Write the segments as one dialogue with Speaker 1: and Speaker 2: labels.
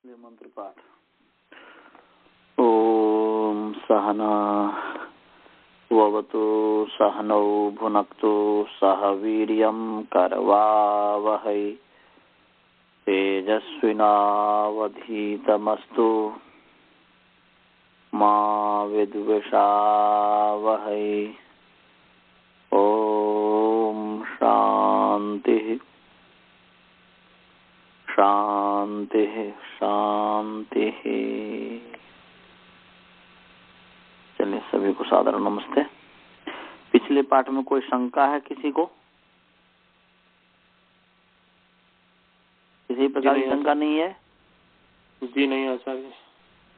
Speaker 1: मंत्र पाठ। ओम सहना ववतु सहनौ भुनक्तु सह वीर्यं करवावहै तेजस्विनावधीतमस्तु मा विद्विषावहै। ओम शांति शांति शांति। चलिए, सभी को सादर नमस्ते। पिछले पाठ में कोई शंका है किसी को? किसी प्रकार की शंका नहीं है?
Speaker 2: जी नहीं आचार्य।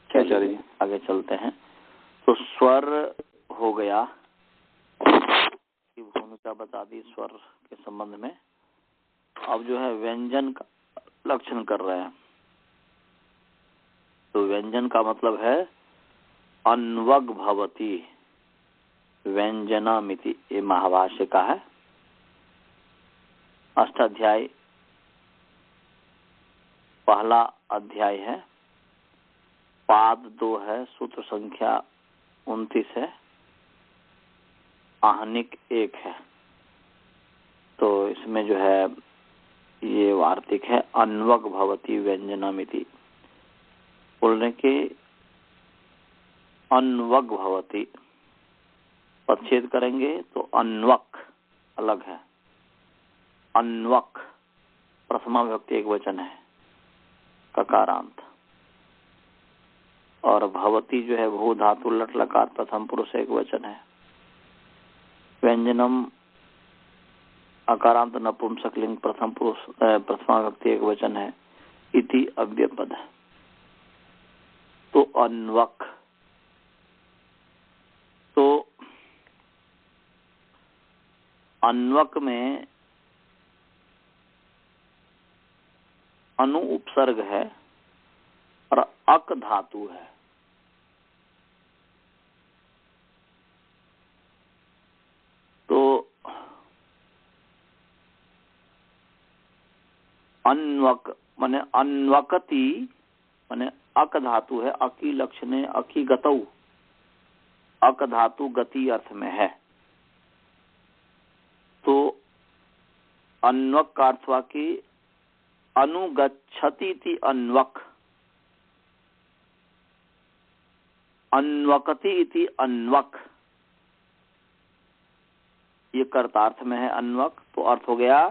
Speaker 1: चलिए आगे चलते हैं। तो स्वर हो गया की भूमिका बता दी स्वर के संबंध में। अब जो है व्यंजन का लक्षण कर रहे हैं। तो व्यंजन का मतलब है अन्वग भवति व्यंजनामिति। ये महाभाष्य का है, अष्टाध्याय पहला अध्याय है, पाद 2 है, सूत्र संख्या 29 है, आहनिक 1 है। तो इसमें जो है ये वार्तिक है अन्वग भवति व्यंजनामिति। बोलने के अन्वग भवति पदच्छेद करेंगे तो अन्वक अलग है। अन्वक प्रथमा विभक्ति एक वचन है, ककारांत। और भवति जो है भू धातु लट लकार प्रथम पुरुष एक वचन है। व्यंजनम अकारांत नपुंसकलिंग प्रथम पुरुष प्रथमा विभक्ति एक वचन है, इति अव्ययपद है। तो अन्वक, तो अन्वक में अनु उपसर्ग है और अक धातु है। तो अन्वक माने अन्वकति माने अक धातु है। अकी लक्षणे अकी गतौ, अक धातु गति अर्थ में है। तो अन्वक का अर्थ हुआ कि अनुगच्छति इति अन्वक, अन्वकति इति अन्वक, ये कर्तार्थ में है अन्वक। तो अर्थ हो गया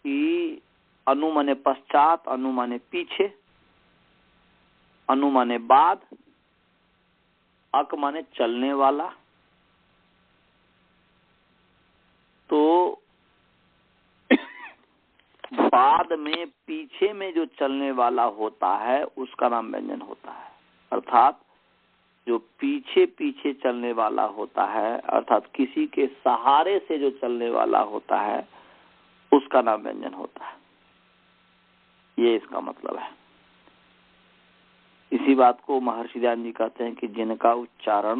Speaker 1: कि अनु माने पश्चात, अनु माने पीछे, अनु माने बाद, अक माने चलने वाला। तो बाद में पीछे में जो चलने वाला होता है उसका नाम व्यंजन होता है। अर्थात जो पीछे पीछे चलने वाला होता है, अर्थात किसी के सहारे से जो चलने वाला होता है उसका नाम व्यंजन होता है। ये इसका मतलब है। इसी बात को महर्षि दयानंद जी कहते हैं कि जिनका उच्चारण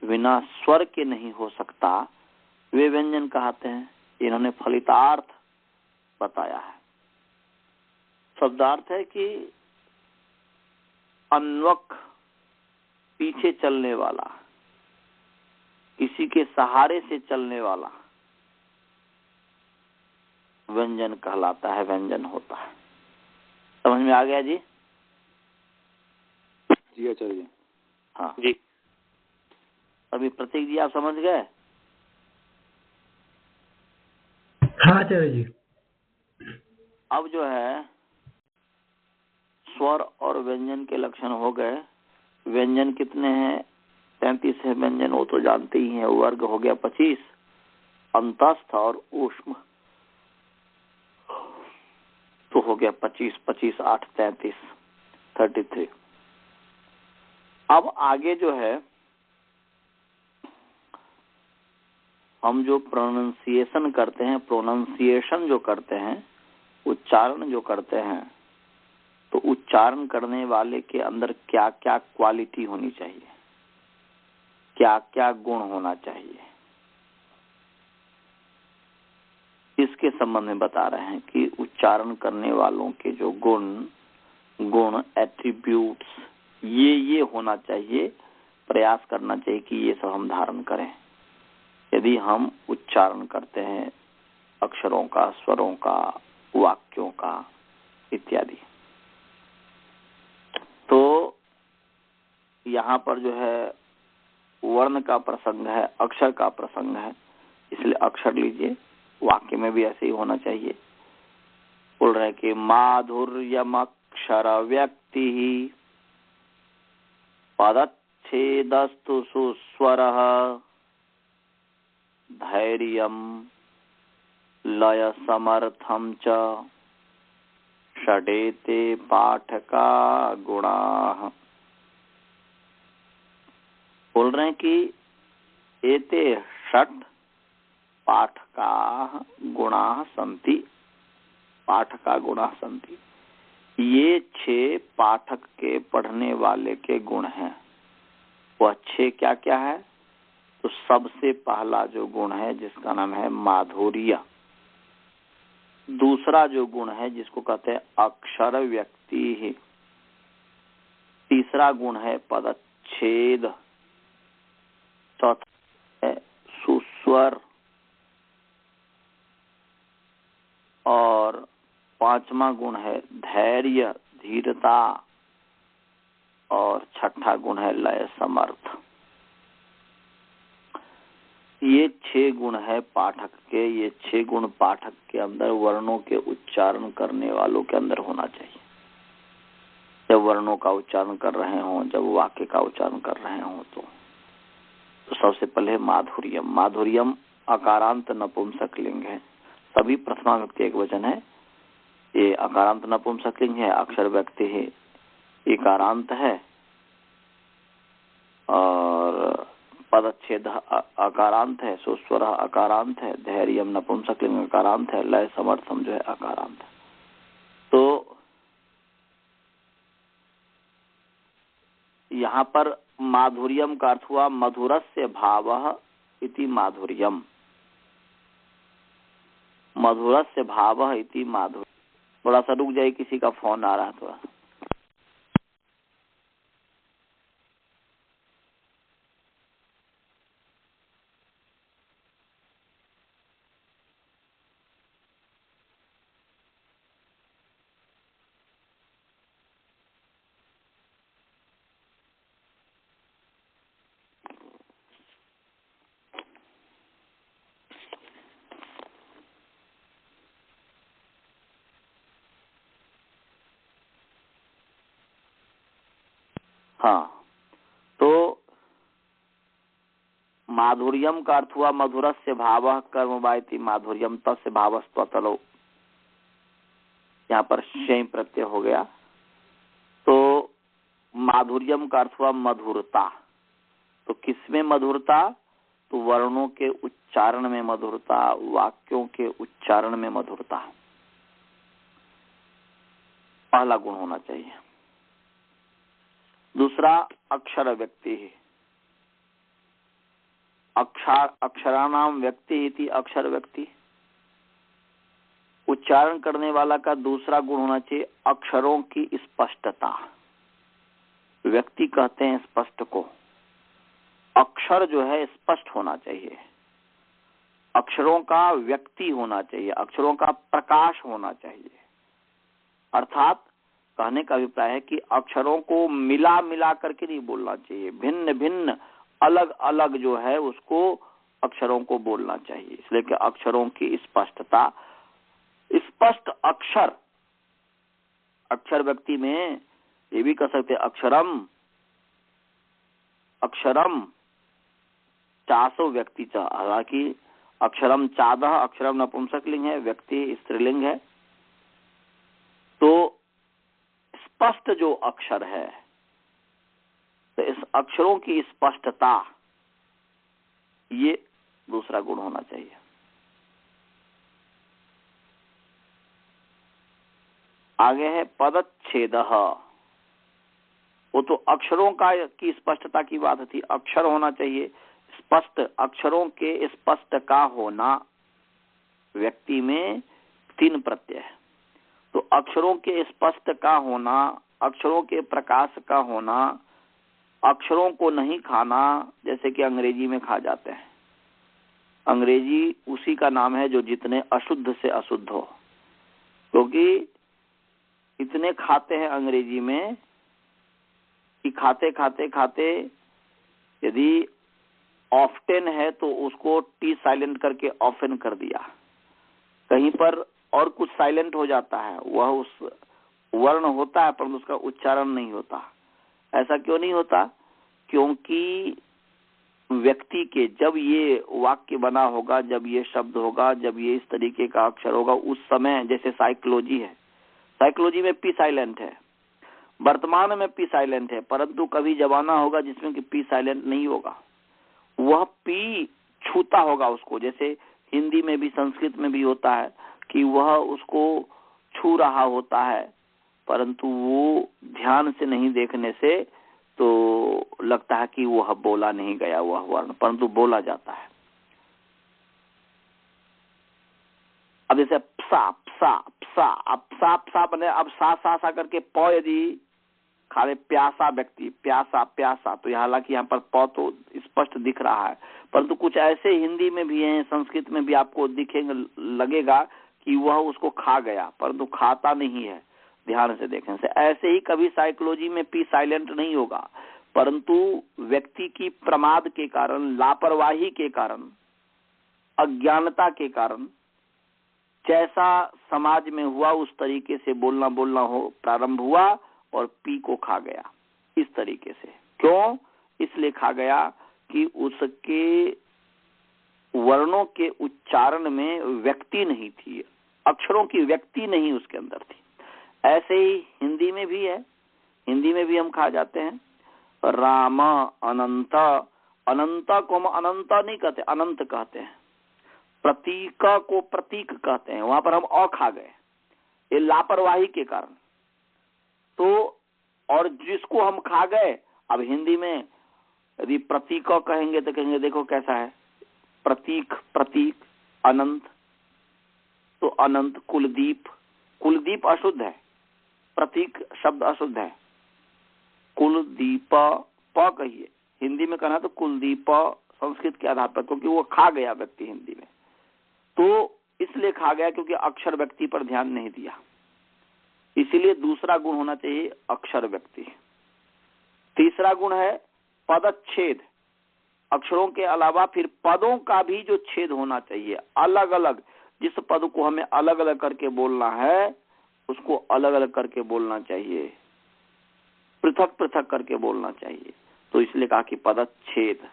Speaker 1: बिना स्वर के नहीं हो सकता वे व्यंजन कहते हैं। इन्होंने फलितार्थ बताया है। शब्दार्थ है कि अन्वक पीछे चलने वाला, किसी के सहारे से चलने वाला व्यंजन कहलाता है, व्यंजन होता है। समझ में आ गया जी?
Speaker 2: जी आचार्य।
Speaker 1: हाँ
Speaker 2: जी।
Speaker 1: अभी प्रतीक जी आप समझ गए?
Speaker 3: हाँ आचार्य जी।
Speaker 1: अब जो है स्वर और व्यंजन के लक्षण हो गए। व्यंजन कितने हैं? 33 है व्यंजन, वो तो जानते ही हैं। वर्ग हो गया 25, अंतस्थ और ऊष्म तो हो गया 25, 25 8 33, 33। अब आगे जो है हम जो प्रोनाउंसिएशन करते हैं, प्रोनाउंसिएशन जो करते हैं, उच्चारण जो करते हैं, तो उच्चारण करने वाले के अंदर क्या क्या क्वालिटी होनी चाहिए, क्या क्या गुण होना चाहिए, इसके संबंध में बता रहे हैं कि उच्चारण करने वालों के जो गुण गुण, एट्रीब्यूट्स, ये होना चाहिए, प्रयास करना चाहिए कि ये सब हम धारण करें यदि हम उच्चारण करते हैं अक्षरों का, स्वरों का, वाक्यों का इत्यादि। तो यहाँ पर जो है वर्ण का प्रसंग है, अक्षर का प्रसंग है, इसलिए अक्षर लीजिए। वाक्य में भी ऐसे ही होना चाहिए। बोल रहे कि माधुर्यम अक्षर व्यक्ति पदच्छेदस्तु सुस्वरः धैर्यं लय समर्थम च षडेते पाठका गुणाः। बोल रहे हैं कि एते षट पाठका गुणाः सन्ति, पाठका गुणाः सन्ति। ये 6 पाठक के, पढ़ने वाले के गुण हैं। वह 6 क्या क्या है? तो सबसे पहला जो गुण है जिसका नाम है माधुर्य, दूसरा जो गुण है जिसको कहते हैं अक्षर व्यक्ति, तीसरा गुण है पदच्छेद, चौथा है सुस्वर, और 5वां गुण है धैर्य, धीरता, और 6ठा गुण है लय समर्थ। ये 6 गुण है पाठक के। ये 6 गुण पाठक के अंदर, वर्णों के उच्चारण करने वालों के अंदर होना चाहिए। जब वर्णों का उच्चारण कर रहे हों, जब वाक्य का उच्चारण कर रहे हों, तो सबसे पहले माधुर्यम। माधुर्यम अकारांत नपुंसक लिंग है, सभी प्रथमा व्यक्ति एक वचन है। ये अकारांत नपुंसक लिंग है, अक्षर व्यक्ति है, इकारांत है, और पदच्छेद अकारांत है, सुस्वर अकारांत है, धैर्यम नपुंसक लिंग अकारांत है, लय समर्थम जो है अकारांत है। तो यहाँ पर माधुर्यम का अर्थ हुआ मधुरस्य भावः इति माधुर्यम, मधुरस्य भावः इति माधुर्यम। थोड़ा सा रुक जाइए, किसी का फोन आ रहा है थोड़ा। हाँ, तो माधुर्यम का अर्थ हुआ मधुरस्य भावः कर्मवाइति माधुर्यम तस्य भावस्त्वतलो। यहाँ पर शय प्रत्यय हो गया। तो माधुर्यम का अर्थ हुआ मधुरता। तो किसमें मधुरता? तो वर्णों के उच्चारण में मधुरता, वाक्यों के उच्चारण में मधुरता, पहला गुण होना चाहिए। दूसरा अक्षर व्यक्ति है, अक्षराणाम व्यक्ति इति अक्षर व्यक्ति। उच्चारण करने वाला का दूसरा गुण होना चाहिए अक्षरों की स्पष्टता। व्यक्ति कहते हैं स्पष्ट को, अक्षर जो है स्पष्ट होना चाहिए, अक्षरों का व्यक्ति होना चाहिए, अक्षरों का प्रकाश होना चाहिए। अर्थात कहने का अभिप्राय है कि अक्षरों को मिला मिला करके नहीं बोलना चाहिए, भिन्न भिन्न अलग अलग जो है उसको अक्षरों को बोलना चाहिए। इसलिए कि अक्षरों की स्पष्टता, स्पष्ट अक्षर, अक्षर व्यक्ति में ये भी कह सकते अक्षरम, अक्षरम चासो व्यक्ति, हालांकि अक्षरम चादह, अक्षरम नपुंसकलिंग है, व्यक्ति स्त्रीलिंग है। तो स्पष्ट जो अक्षर है, तो इस अक्षरों की स्पष्टता, ये दूसरा गुण होना चाहिए। आगे है पदच्छेदः। वो तो अक्षरों की स्पष्टता की बात थी, अक्षर होना चाहिए स्पष्ट, अक्षरों के स्पष्ट का होना। व्यक्ति में 3 प्रत्यय है, तो अक्षरों के स्पष्ट का होना, अक्षरों के प्रकाश का होना, अक्षरों को नहीं खाना, जैसे कि अंग्रेजी में खा जाते हैं। अंग्रेजी उसी का नाम है जो जितने अशुद्ध से अशुद्ध हो, क्योंकि इतने खाते हैं अंग्रेजी में कि खाते खाते खाते यदि ऑफ्टेन है तो उसको टी साइलेंट करके ऑफेन कर दिया, कहीं पर और कुछ साइलेंट हो जाता है, वह उस वर्ण होता है परंतु उसका उच्चारण नहीं होता। ऐसा क्यों नहीं होता? क्योंकि व्यक्ति के जब ये वाक्य बना होगा, जब ये शब्द होगा, जब ये इस तरीके का अक्षर होगा, उस समय जैसे साइकोलॉजी है, साइकोलॉजी में पी साइलेंट है, वर्तमान में पी साइलेंट है, परंतु कभी जमाना होगा जिसमें कि पी साइलेंट नहीं होगा, वह पी छूता होगा उसको। जैसे हिंदी में भी संस्कृत में भी होता है कि वह उसको छू रहा होता है, परंतु वो ध्यान से नहीं देखने से तो लगता है कि वह बोला नहीं गया वह वर्ण, परंतु बोला जाता है। अब जैसे प्सा प्सा प्सा, अब प्सा प्सा बने, अब सा करके प यदि खाले प्यासा व्यक्ति, प्यासा प्यासा, तो हालांकि यहाँ पर प तो स्पष्ट दिख रहा है, परंतु कुछ ऐसे हिंदी में भी हैं, संस्कृत में भी आपको दिखेंगे, लगेगा कि वह उसको खा गया, परंतु खाता नहीं है ध्यान से देखने से। ऐसे ही कभी साइकोलॉजी में पी साइलेंट नहीं होगा, परंतु व्यक्ति की प्रमाद के कारण, लापरवाही के कारण, अज्ञानता के कारण जैसा समाज में हुआ उस तरीके से बोलना हो प्रारंभ हुआ और पी को खा गया इस तरीके से। क्यों? इसलिए खा गया कि उसके वर्णों के उच्चारण में व्यक्ति नहीं थी, अक्षरों की व्यक्ति नहीं उसके अंदर थी। ऐसे ही हिंदी में भी है, हिंदी में भी हम खा जाते हैं। राम अनंत, अनंत को हम अनंत नहीं कहते, अनंत कहते हैं। प्रतीक को प्रतीक कहते हैं, वहां पर हम अ खा गए, ये लापरवाही के कारण। तो और जिसको हम खा गए, अब हिंदी में यदि प्रतीक कहेंगे तो कहेंगे देखो कैसा है, प्रतीक प्रतीक, अनंत तो अनंत, कुलदीप, कुलदीप अशुद्ध है, प्रतीक शब्द अशुद्ध है। कुलदीप प कहिए, हिंदी में कहना तो कुलदीप संस्कृत के आधार पर, क्योंकि वो खा गया व्यक्ति हिंदी में। तो इसलिए खा गया क्योंकि अक्षर व्यक्ति पर ध्यान नहीं दिया, इसीलिए दूसरा गुण होना चाहिए अक्षर व्यक्ति। तीसरा गुण है पदच्छेद, अक्षरों के अलावा फिर पदों का भी जो छेद होना चाहिए, अलग अलग, जिस पद को हमें अलग अलग करके बोलना है उसको अलग अलग करके बोलना चाहिए, पृथक पृथक करके बोलना चाहिए। तो इसलिए कहा कि पदच्छेद।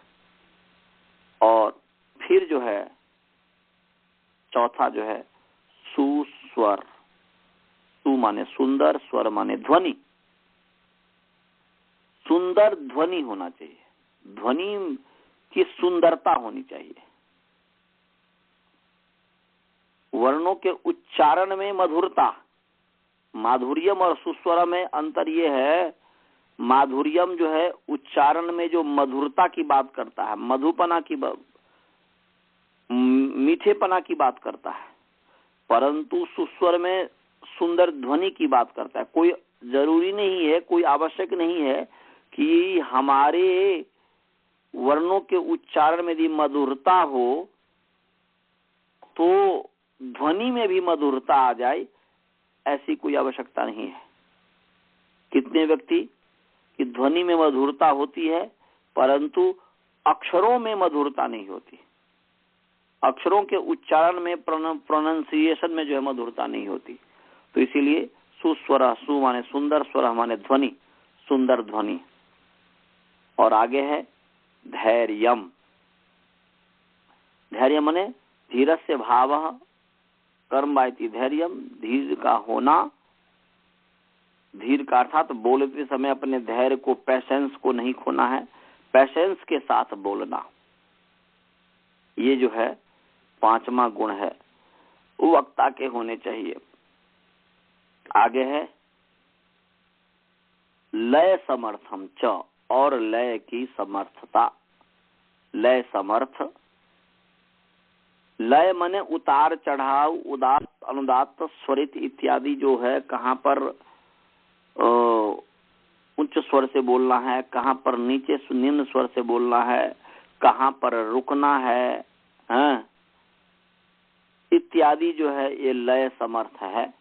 Speaker 1: और फिर जो है चौथा जो है सुस्वर, सु माने सुंदर, स्वर माने ध्वनि, सुंदर ध्वनि होना चाहिए, ध्वनि की सुंदरता होनी चाहिए। वर्णों के उच्चारण में मधुरता, माधुर्यम और सुस्वर में अंतर ये है, माधुर्यम जो है उच्चारण में जो मधुरता की बात करता है, मधुपना की मीठेपना की बात करता है, परंतु सुस्वर में सुंदर ध्वनि की बात करता है। कोई जरूरी नहीं है, कोई आवश्यक नहीं है कि हमारे वर्णों के उच्चारण में यदि मधुरता हो तो ध्वनि में भी मधुरता आ जाए, ऐसी कोई आवश्यकता नहीं है। कितने व्यक्ति की ध्वनि में मधुरता होती है परंतु अक्षरों में मधुरता नहीं होती, अक्षरों के उच्चारण में प्रोनाउंसिएशन में जो है मधुरता नहीं होती। तो इसीलिए सुस्वर, सु माने सुंदर, स्वर माने ध्वनि, सुंदर ध्वनि। और आगे है धैर्यम, धैर्य माने धीरस्य भावः कर्म वाइति धैर्यम, धीर का होना, धीर का अर्थात बोलते समय अपने धैर्य को, पैशेंस को नहीं खोना है, पैशेंस के साथ बोलना। ये जो है पांचवा गुण है, वो वक्ता के होने चाहिए। आगे है लय समर्थम च, और लय की समर्थता, लय समर्थ, लय माने उतार चढ़ाव, उदात्त अनुदात्त, स्वरित इत्यादि जो है, कहाँ पर उच्च स्वर से बोलना है, कहाँ पर नीचे निम्न स्वर से बोलना है, कहाँ पर रुकना है, इत्यादि जो है ये लय समर्थ है।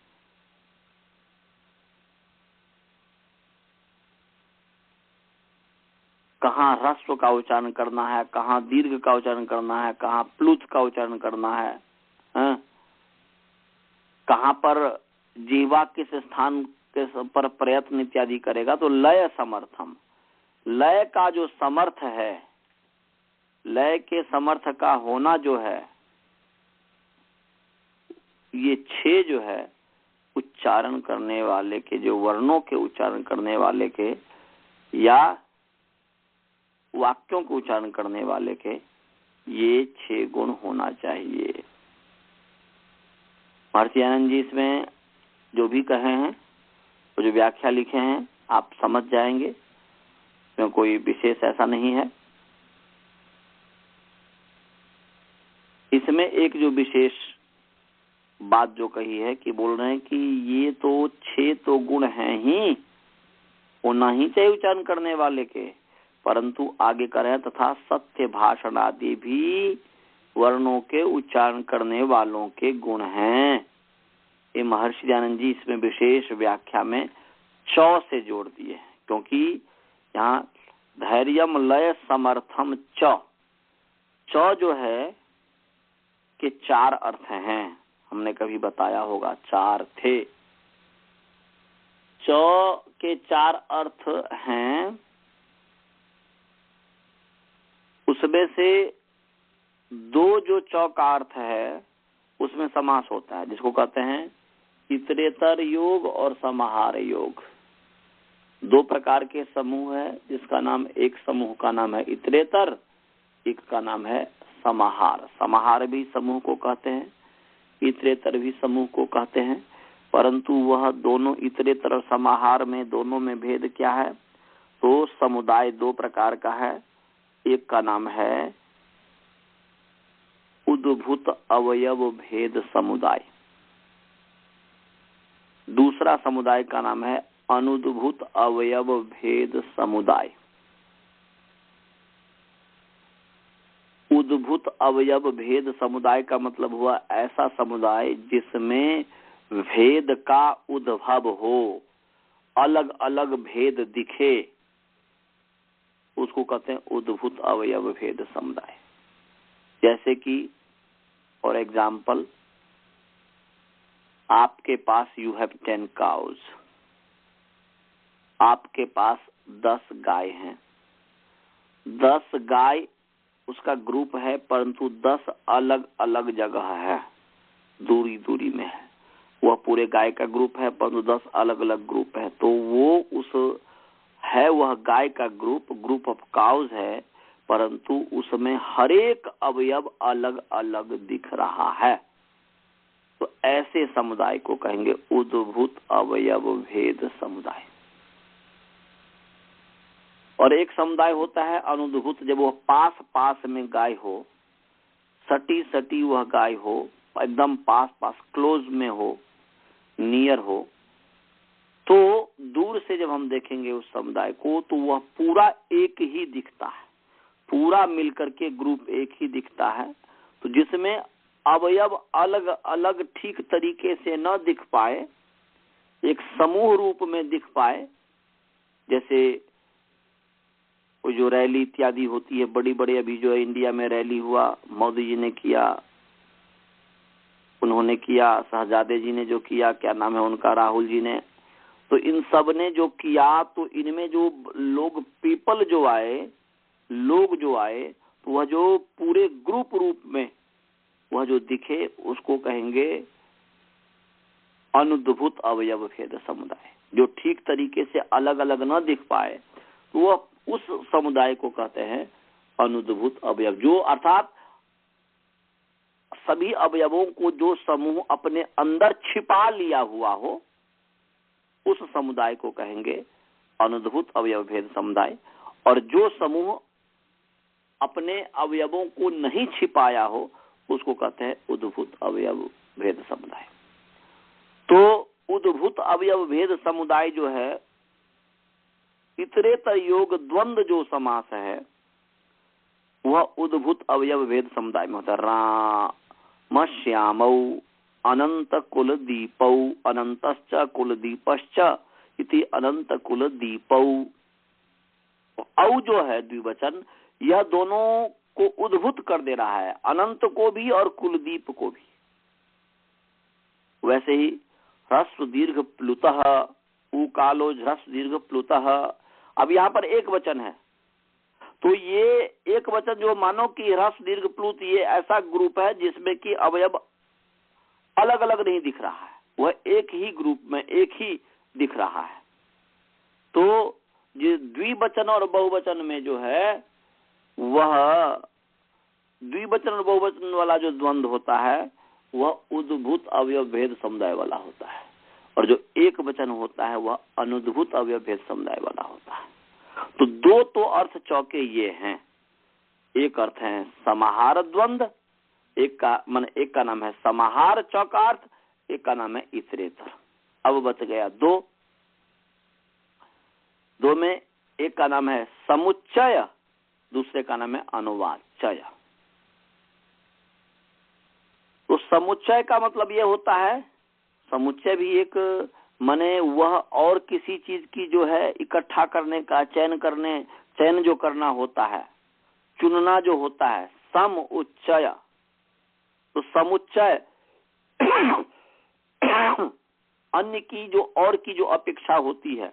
Speaker 1: कहाँ ह्रस्व का उच्चारण करना है, कहाँ दीर्घ का उच्चारण करना है, कहाँ प्लुत का उच्चारण करना है, कहाँ पर जीवा किस स्थान के पर प्रयत्न इत्यादि करेगा। तो लय समर्थम, लय का जो समर्थ है, लय के समर्थ का होना जो है, ये 6 जो है उच्चारण करने वाले के, जो वर्णों के उच्चारण करने वाले के या वाक्यों को उच्चारण करने वाले के, ये 6 गुण होना चाहिए। महर्षि आनंद जी इसमें जो भी कहे हैं, तो जो व्याख्या लिखे हैं आप समझ जाएंगे, क्योंकि कोई विशेष ऐसा नहीं है। इसमें एक जो विशेष बात जो कही है कि बोल रहे हैं कि ये तो 6 तो गुण हैं ही, होना ही चाहिए उच्चारण करने वाले के, परंतु आगे कर रहे हैं तथा सत्य भाषण आदि भी वर्णों के उच्चारण करने वालों के गुण हैं। ये महर्षि दयानंद जी इसमें विशेष व्याख्या में चौ से जोड़ दिए हैं, क्योंकि यहाँ धैर्यम लय समर्थम चौ जो है के 4 अर्थ हैं, हमने कभी बताया होगा 4 थे। चौ के 4 अर्थ हैं, उसमें से 2 जो चौ का अर्थ है उसमें समास होता है, जिसको कहते हैं इतरेतर योग और समाहार योग। 2 प्रकार के समूह है, जिसका नाम, एक समूह का नाम है इतरेतर, एक का नाम है समाहार। समाहार भी समूह को कहते हैं, इतरेतर भी समूह को कहते हैं, परंतु वह दोनों इतरेतर और समाहार में दोनों में भेद क्या है? तो समुदाय 2 प्रकार का है। एक का नाम है उद्भूत अवयव भेद समुदाय, दूसरा समुदाय का नाम है अनुद्भूत अवयव भेद समुदाय। उद्भूत अवयव भेद समुदाय का मतलब हुआ ऐसा समुदाय जिसमें भेद का उद्भव हो, अलग अलग भेद दिखे, उसको कहते हैं उद्भूत अवयव भेद समुदाय। जैसे कि फॉर एग्जाम्पल, आपके पास यू हैव 10 काउज, आपके पास 10 गाय हैं। 10 गाय उसका ग्रुप है, परंतु 10 अलग अलग जगह है, दूरी दूरी में है। वह पूरे गाय का ग्रुप है, परंतु 10 अलग अलग ग्रुप है। तो वो उस है, वह गाय का ग्रुप ऑफ काउज है, परंतु उसमें हर एक अवयव अलग अलग दिख रहा है। तो ऐसे समुदाय को कहेंगे उद्भूत अवयव भेद समुदाय। और एक समुदाय होता है अनुद्भूत, जब वह पास पास में गाय हो, सटी सटी वह गाय हो, एकदम पास पास क्लोज में हो, नियर हो, तो दूर से जब हम देखेंगे उस समुदाय को तो वह पूरा एक ही दिखता है, पूरा मिलकर के ग्रुप एक ही दिखता है। तो जिसमें अवयव अलग अलग ठीक तरीके से न दिख पाए, एक समूह रूप में दिख पाए, जैसे वो जो रैली इत्यादि होती है बड़ी बड़ी, अभी जो इंडिया में रैली हुआ, मोदी जी ने किया, उन्होंने किया, शहजादे जी ने जो किया, क्या नाम है उनका, राहुल जी ने, तो इन सब ने जो किया, तो इनमें जो लोग पीपल जो आए, लोग जो आए, तो वह जो पूरे ग्रुप रूप में वह जो दिखे, उसको कहेंगे अनुद्भूत अवयव भेद समुदाय। जो ठीक तरीके से अलग अलग न दिख पाए, तो वह उस समुदाय को कहते हैं अनुद्भूत अवयव। जो अर्थात सभी अवयवों को जो समूह अपने अंदर छिपा लिया हुआ हो, उस समुदाय को कहेंगे अनुद्भूत अवयव भेद समुदाय। और जो समूह अपने अवयवों को नहीं छिपाया हो, उसको कहते हैं उद्भूत अवयव भेद समुदाय। तो उद्भूत अवयव भेद समुदाय जो है, इतरेतर योग द्वंद्व जो समास है वह उद्भूत अवयव भेद समुदाय में होता है। राम श्यामौ अनंत कुल दीपौ अनंतश्च कुल दीपश्च इति अनंत कुल दीपौ। औ जो है द्विवचन, यह दोनों को उद्भूत कर दे रहा है, अनंत को भी और कुलदीप को भी। वैसे ही ह्रस्व दीर्घ प्लुतः, उकालो ह्रस्व दीर्घ प्लुतः। अब यहाँ पर एक वचन है, तो ये एक वचन जो मानो कि ह्रस्व दीर्घ प्लुत, ये ऐसा ग्रुप है जिसमें कि अवयव अलग अलग नहीं दिख रहा है, वह एक ही ग्रुप में एक ही दिख रहा है। तो ये द्विवचन और बहुवचन में जो है, वह द्विवचन और बहुवचन वाला जो द्वंद्व होता है वह उद्भूत अवयव भेद समुदाय वाला होता है, और जो एक वचन होता है वह अनुद्भूत अवयव भेद समुदाय वाला होता है। तो दो तो अर्थ चौके ये हैं। एक अर्थ है समाहार द्वंद्व, एक का नाम है समाहार चौकार्थ, एक का नाम है इतरेतर। अब बच गया दो में एक का नाम है समुच्चय, दूसरे का नाम है अनुवाच्चय। तो समुच्चय का मतलब यह होता है, समुच्चय भी एक माने वह और किसी चीज की जो है इकट्ठा करने का, चयन जो करना होता है, चुनना जो होता है, समुच्चय। तो समुच्चय अन्य की जो और की जो अपेक्षा होती है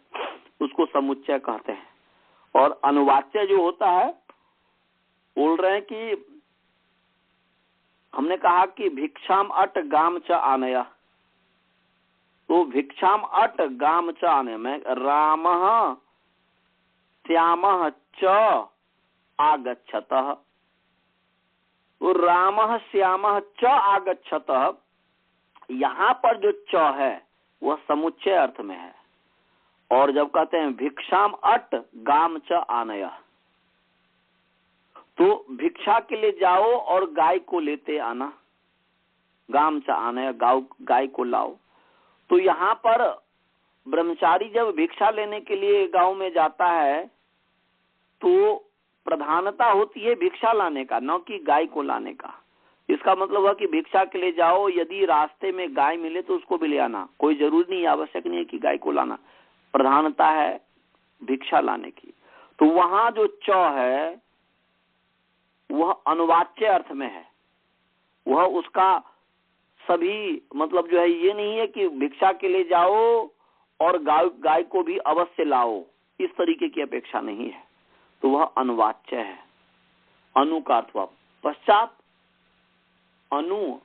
Speaker 1: उसको समुच्चय कहते हैं। और अनुवाच्य जो होता है, बोल रहे हैं कि हमने कहा कि भिक्षाम अट गाम च आनया, तो भिक्षाम अट गाम च आने में रामः श्यामः च आगच्छतः, तो रामः श्यामः च आगच्छतः, यहाँ पर जो च है वह समुच्चय अर्थ में है। और जब कहते हैं भिक्षाम अट गाम च आनया, तो भिक्षा के लिए जाओ और गाय को लेते आना, गाम च आनया, गाय को लाओ। तो यहाँ पर ब्रह्मचारी जब भिक्षा लेने के लिए गांव में जाता है तो प्रधानता होती है भिक्षा लाने का, न कि गाय को लाने का। इसका मतलब है कि भिक्षा के लिए जाओ, यदि रास्ते में गाय मिले तो उसको भी ले आना, कोई जरूरी नहीं, आवश्यक नहीं है कि गाय को लाना, प्रधानता है भिक्षा लाने की। तो वहां जो च है वह अनुवाच्य अर्थ में है, वह उसका सभी मतलब जो है, ये नहीं है कि भिक्षा के लिए जाओ और गाय को भी अवश्य लाओ, इस तरीके की अपेक्षा नहीं है। तो वह अनुवाच्य है। अनु का अर्थ हुआ पश्चात, अनु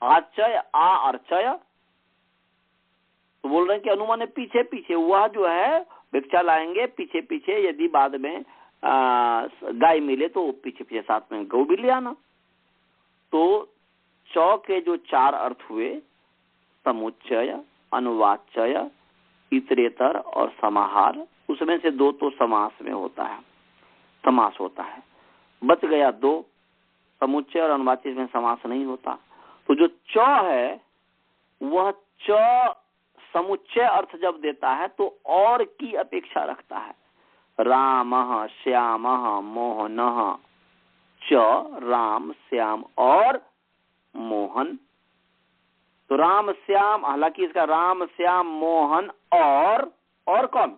Speaker 1: आचय आ अर्चय, तो बोल रहे हैं कि अनु माने पीछे पीछे, वह जो है भिक्षा लाएंगे पीछे पीछे, यदि बाद में गाय मिले तो पीछे पीछे साथ में गौ भी ले आना। तो चौ के जो चार अर्थ हुए, समुच्चय, अनुवाच्चय, इतरेतर और समाहार, उसमें से दो तो समास में होता है, समास होता है। बच गया दो, समुच्चय और अनुवाच्य में समास नहीं होता। तो जो च है वह च समुच्चय अर्थ जब देता है तो और की अपेक्षा रखता है। रामः श्यामः मोहनः, च राम श्याम और मोहन। तो राम श्याम, हालांकि इसका राम श्याम मोहन और कौन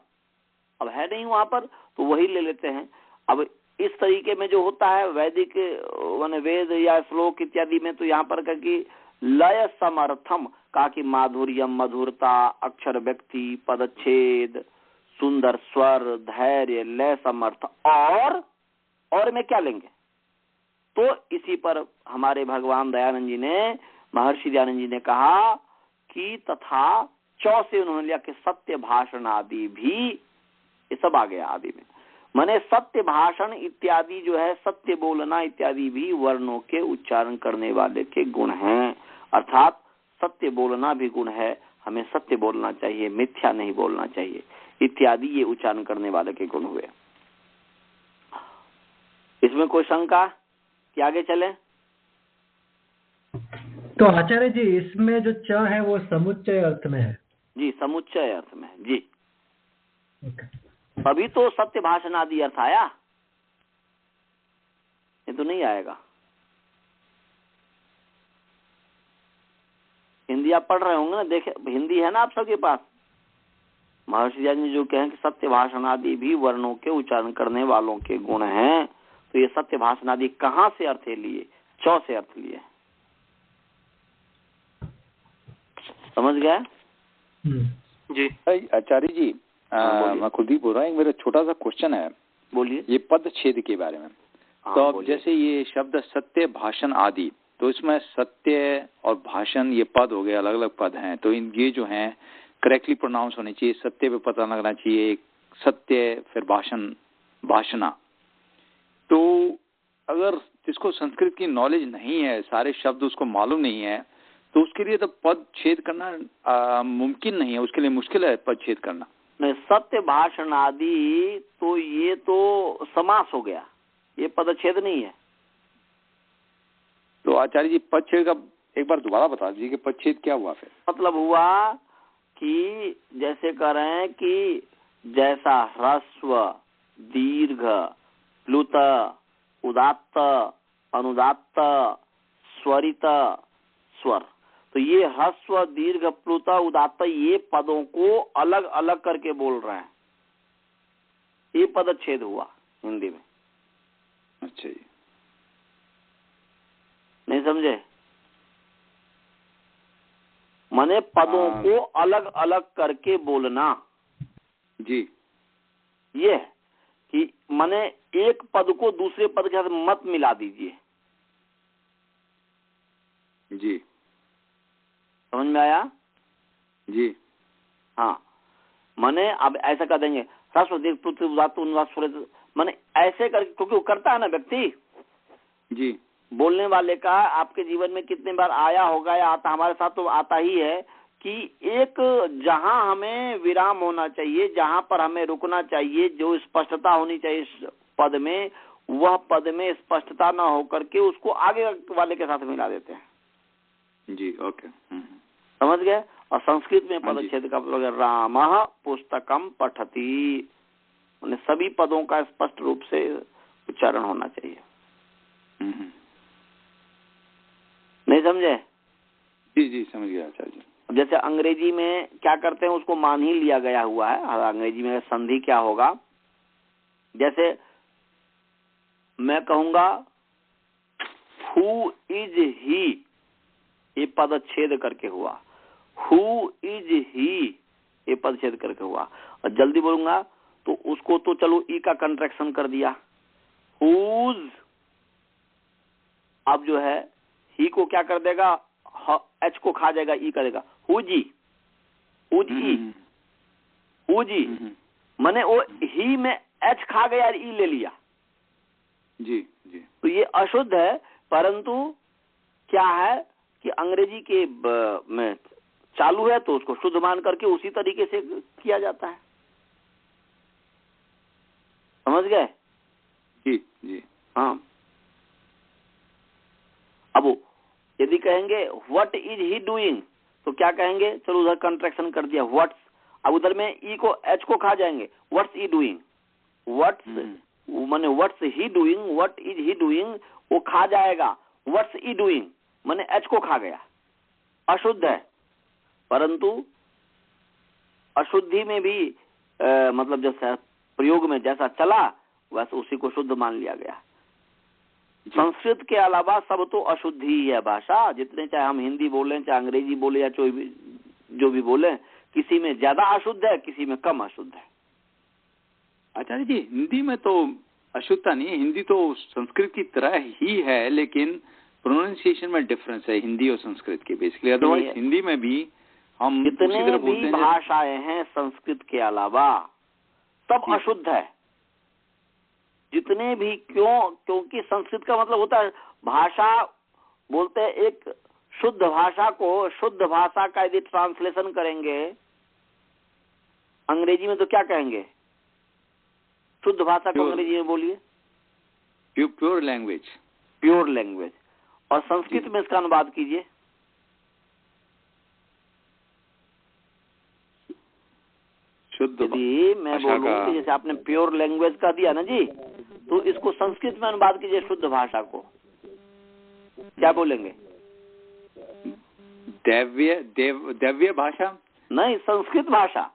Speaker 1: अब है नहीं वहां पर, तो वही ले लेते हैं। अब इस तरीके में जो होता है वैदिक वेद या श्लोक इत्यादि में, तो यहाँ पर कहा कि लय समर्थम, कहा कि माधुर्यम, मधुरता, अक्षर व्यक्ति, पदच्छेद, सुंदर स्वर, धैर्य, लय समर्थ, और में क्या लेंगे? तो इसी पर हमारे भगवान दयानंद जी ने, महर्षि दयानंद जी ने कहा कि तथा चौ से उन्होंने लिया कि सत्य भाषण आदि भी, ये सब आ गया आदि में, माने सत्य भाषण इत्यादि जो है, सत्य बोलना इत्यादि भी वर्णों के उच्चारण करने वाले के गुण हैं। अर्थात सत्य बोलना भी गुण है, हमें सत्य बोलना चाहिए, मिथ्या नहीं बोलना चाहिए इत्यादि, ये उच्चारण करने वाले के गुण हुए। इसमें कोई शंका कि आगे चले?
Speaker 3: तो आचार्य जी इसमें जो च है वो समुच्चय अर्थ में है।
Speaker 1: जी, समुच्चय अर्थ में जी।
Speaker 3: ओके।
Speaker 1: तभी तो सत्य भाषण आदि अर्थ आया, ये तो नहीं आएगा। हिंदी आप पढ़ रहे होंगे ना, देखे हिंदी है ना आप सबके पास। महर्षि जी जो कहें कि सत्य भाषण आदि भी वर्णों के उच्चारण करने वालों के गुण हैं, तो ये सत्य भाषण आदि कहाँ से अर्थ लिए? च से अर्थ लिए। समझ गए?
Speaker 2: जी
Speaker 4: आचार्य जी, मैं कुलदीप बोल रहा हूँ। मेरा छोटा सा क्वेश्चन है,
Speaker 1: बोलिए।
Speaker 4: ये पद छेद के बारे में। तो अब जैसे ये शब्द सत्य भाषण आदि, तो इसमें सत्य और भाषण ये पद हो गए, अलग अलग पद हैं, तो इन ये जो हैं करेक्टली प्रोनाउंस होने चाहिए, सत्य पे पता लगना चाहिए, सत्य फिर भाषण भाषणा। तो अगर जिसको संस्कृत की नॉलेज नहीं है, सारे शब्द उसको मालूम नहीं है, तो उसके लिए तो पद छेद करना मुमकिन नहीं है, उसके लिए मुश्किल है पद छेद करना।
Speaker 1: नहीं, सत्य भाषण आदि तो ये तो समास हो गया, ये पदच्छेद नहीं है।
Speaker 4: तो आचार्य जी पदच्छेद का एक बार दोबारा बता दीजिए कि पदच्छेद क्या हुआ फिर?
Speaker 1: मतलब हुआ कि जैसे कह रहे हैं कि जैसा ह्रस्व, दीर्घ, प्लुत, उदात्त, अनुदात्त, स्वरित, स्वर, तो ये ह्रस्व, दीर्घ, प्लुत, उदात्त ये पदों को अलग अलग करके बोल रहे हैं, ये पदच्छेद हुआ हिंदी में।
Speaker 4: अच्छा जी,
Speaker 1: नहीं समझे? माने पदों को अलग अलग करके बोलना
Speaker 4: जी,
Speaker 1: ये है कि माने एक पद को दूसरे पद के साथ मत मिला दीजिए।
Speaker 4: जी,
Speaker 1: समझ में आया?
Speaker 4: जी,
Speaker 1: हाँ, माने अब ऐसा कर देंगे माने ऐसे करके, क्योंकि वो करता है ना व्यक्ति
Speaker 4: जी,
Speaker 1: बोलने वाले का। आपके जीवन में कितने बार आया होगा या आता, हमारे साथ तो आता ही है कि एक जहां हमें विराम होना चाहिए, जहां पर हमें रुकना चाहिए, जो स्पष्टता होनी चाहिए इस पद में, वह पद में स्पष्टता न होकर के उसको आगे वाले के साथ मिला देते हैं।
Speaker 4: जी, ओके,
Speaker 1: समझ गए? और संस्कृत में पदच्छेद का मतलब रामः पुस्तकम पठति, सभी पदों का स्पष्ट रूप से उच्चारण होना चाहिए। नहीं समझे?
Speaker 4: जी जी, समझ गया आचार्य जी।
Speaker 1: जैसे अंग्रेजी में क्या करते हैं, उसको मान ही लिया गया हुआ है। अंग्रेजी में संधि क्या होगा, जैसे मैं कहूंगा हु इज ही, ये पदच्छेद करके हुआ। हु इज ही, ये पदच्छेद करके हुआ। और जल्दी बोलूंगा तो उसको तो चलो ई का कंट्रैक्शन कर दिया, हुज। अब जो है ही को क्या कर देगा, एच को खा जाएगा, ई करेगा हुजी, हुजी, हुजी। माने वो ही में एच खा गया और ई ले लिया।
Speaker 4: जी जी,
Speaker 1: तो ये अशुद्ध है, परंतु क्या है कि अंग्रेजी के में चालू है तो उसको शुद्ध मान करके उसी तरीके से किया जाता है। समझ गए?
Speaker 4: जी जी,
Speaker 1: हाँ। अब यदि कहेंगे व्हाट इज ही डूइंग, तो क्या कहेंगे, चलो उधर कंट्रैक्शन कर दिया व्हाट्स, अब उधर में ई को एच को खा जाएंगे, व्हाट्स ई डूइंग, व्हाट्स माने what's he doing, what is he doing वो खा जाएगा, व्हाट्स ई डूइंग माने एच को खा गया। अशुद्ध है, परंतु अशुद्धि में भी मतलब जैसा प्रयोग में जैसा चला वैसे उसी को शुद्ध मान लिया गया। संस्कृत के अलावा सब तो अशुद्धि ही है भाषा, जितने चाहे हम हिंदी बोलें, चाहे अंग्रेजी बोले या जो भी बोले, किसी में ज्यादा अशुद्ध है, किसी में कम अशुद्ध है।
Speaker 4: आचार्य जी हिंदी में तो अशुद्धता नहीं है, हिंदी तो संस्कृत की तरह ही है, लेकिन प्रोनाउंसिएशन में डिफरेंस है हिंदी और संस्कृत के बेसिकली। अदरवाइज हिंदी में भी हम
Speaker 1: जितने भी भाषाएं हैं संस्कृत के अलावा सब अशुद्ध है, जितने भी। क्योंकि संस्कृत का मतलब होता है भाषा, बोलते हैं एक शुद्ध भाषा को, शुद्ध भाषा का यदि ट्रांसलेशन करेंगे अंग्रेजी में तो क्या कहेंगे, शुद्ध भाषा को अंग्रेजी में बोलिए,
Speaker 4: प्योर लैंग्वेज,
Speaker 1: प्योर लैंग्वेज। और संस्कृत में इसका अनुवाद कीजिए।
Speaker 4: शुद्ध।
Speaker 1: यदि मैं बोलूं कि जैसे आपने प्योर लैंग्वेज का दिया ना जी, तो इसको संस्कृत में अनुवाद कीजिए शुद्ध भाषा को, क्या बोलेंगे?
Speaker 4: दैव्य भाषा
Speaker 1: नहीं, संस्कृत भाषा।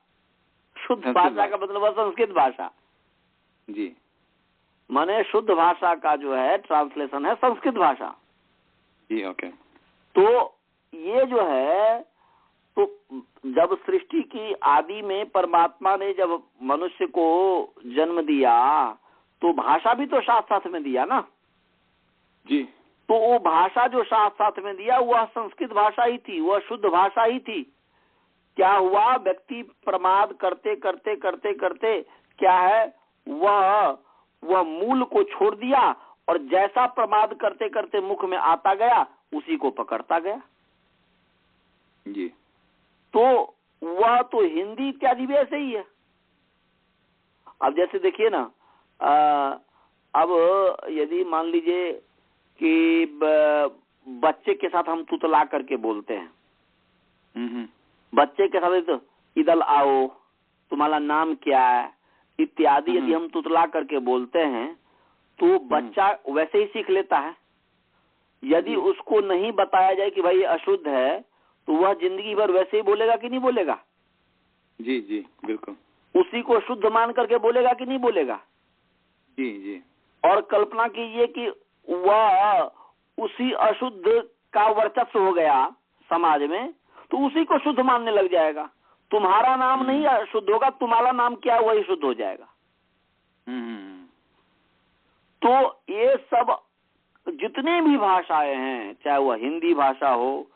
Speaker 1: शुद्ध भाषा का मतलब है संस्कृत भाषा
Speaker 4: जी।
Speaker 1: माने शुद्ध भाषा का जो है ट्रांसलेशन है संस्कृत भाषा
Speaker 4: जी। ओके।
Speaker 1: तो ये जो है, तो जब सृष्टि की आदि में परमात्मा ने जब मनुष्य को जन्म दिया तो भाषा भी तो साथ साथ में दिया ना
Speaker 4: जी।
Speaker 1: तो वो भाषा जो साथ साथ में दिया वह संस्कृत भाषा ही थी, वह शुद्ध भाषा ही थी। क्या हुआ, व्यक्ति प्रमाद करते करते करते करते क्या है, वह मूल को छोड़ दिया और जैसा प्रमाद करते करते मुख में आता गया उसी को पकड़ता गया
Speaker 4: जी।
Speaker 1: तो वह तो हिंदी इत्यादि भी ऐसे ही है। अब जैसे देखिए ना, अब यदि मान लीजिए कि बच्चे के साथ हम तुतला करके बोलते हैं, बच्चे के साथ तो इधर आओ, तुम्हारा नाम क्या है इत्यादि यदि हम तुतला करके बोलते हैं तो बच्चा वैसे ही सीख लेता है। यदि उसको नहीं बताया जाए कि भाई अशुद्ध है तो वह जिंदगी भर वैसे ही बोलेगा कि नहीं बोलेगा?
Speaker 4: जी जी बिल्कुल।
Speaker 1: उसी को शुद्ध मान करके बोलेगा कि नहीं बोलेगा?
Speaker 4: जी जी।
Speaker 1: और कल्पना कीजिए कि वह उसी अशुद्ध का वर्चस्व हो गया समाज में तो उसी को शुद्ध मानने लग जाएगा। तुम्हारा नाम नहीं शुद्ध होगा, तुम्हारा नाम क्या है वही शुद्ध हो जाएगा। तो ये सब जितने भी भाषाएं हैं, चाहे वह हिंदी भाषा हो,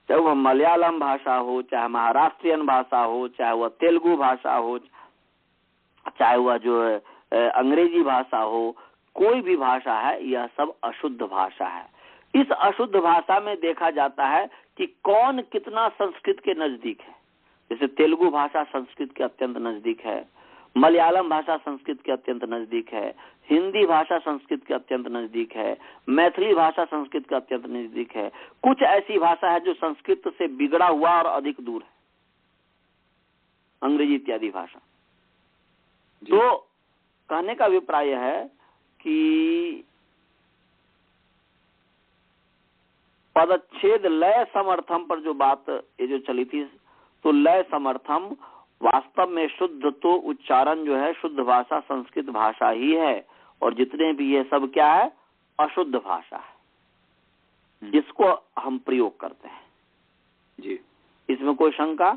Speaker 1: चाहे वह मलयालम भाषा हो, चाहे महाराष्ट्रियन भाषा हो, चाहे वह तेलुगु भाषा हो, चाहे वह जो अंग्रेजी भाषा हो, कोई भी भाषा है, यह सब अशुद्ध भाषा है। इस अशुद्ध भाषा में देखा जाता है कि कौन कितना संस्कृत के नजदीक है। जैसे तेलुगु भाषा संस्कृत के अत्यंत नजदीक है, मलयालम भाषा संस्कृत के अत्यंत नजदीक है, हिंदी भाषा संस्कृत के अत्यंत नजदीक है, मैथिली भाषा संस्कृत के अत्यंत नजदीक है। कुछ ऐसी भाषा है जो संस्कृत से बिगड़ा हुआ और अधिक दूर है, अंग्रेजी इत्यादि भाषा। तो कहने का अभिप्राय है कि पदच्छेद लय समर्थम पर जो बात ये जो चली थी, तो लय समर्थम वास्तव में शुद्ध तो उच्चारण जो है शुद्ध भाषा संस्कृत भाषा ही है, और जितने भी ये सब क्या है अशुद्ध भाषा है जिसको हम प्रयोग करते हैं
Speaker 4: जी।
Speaker 1: इसमें कोई शंका?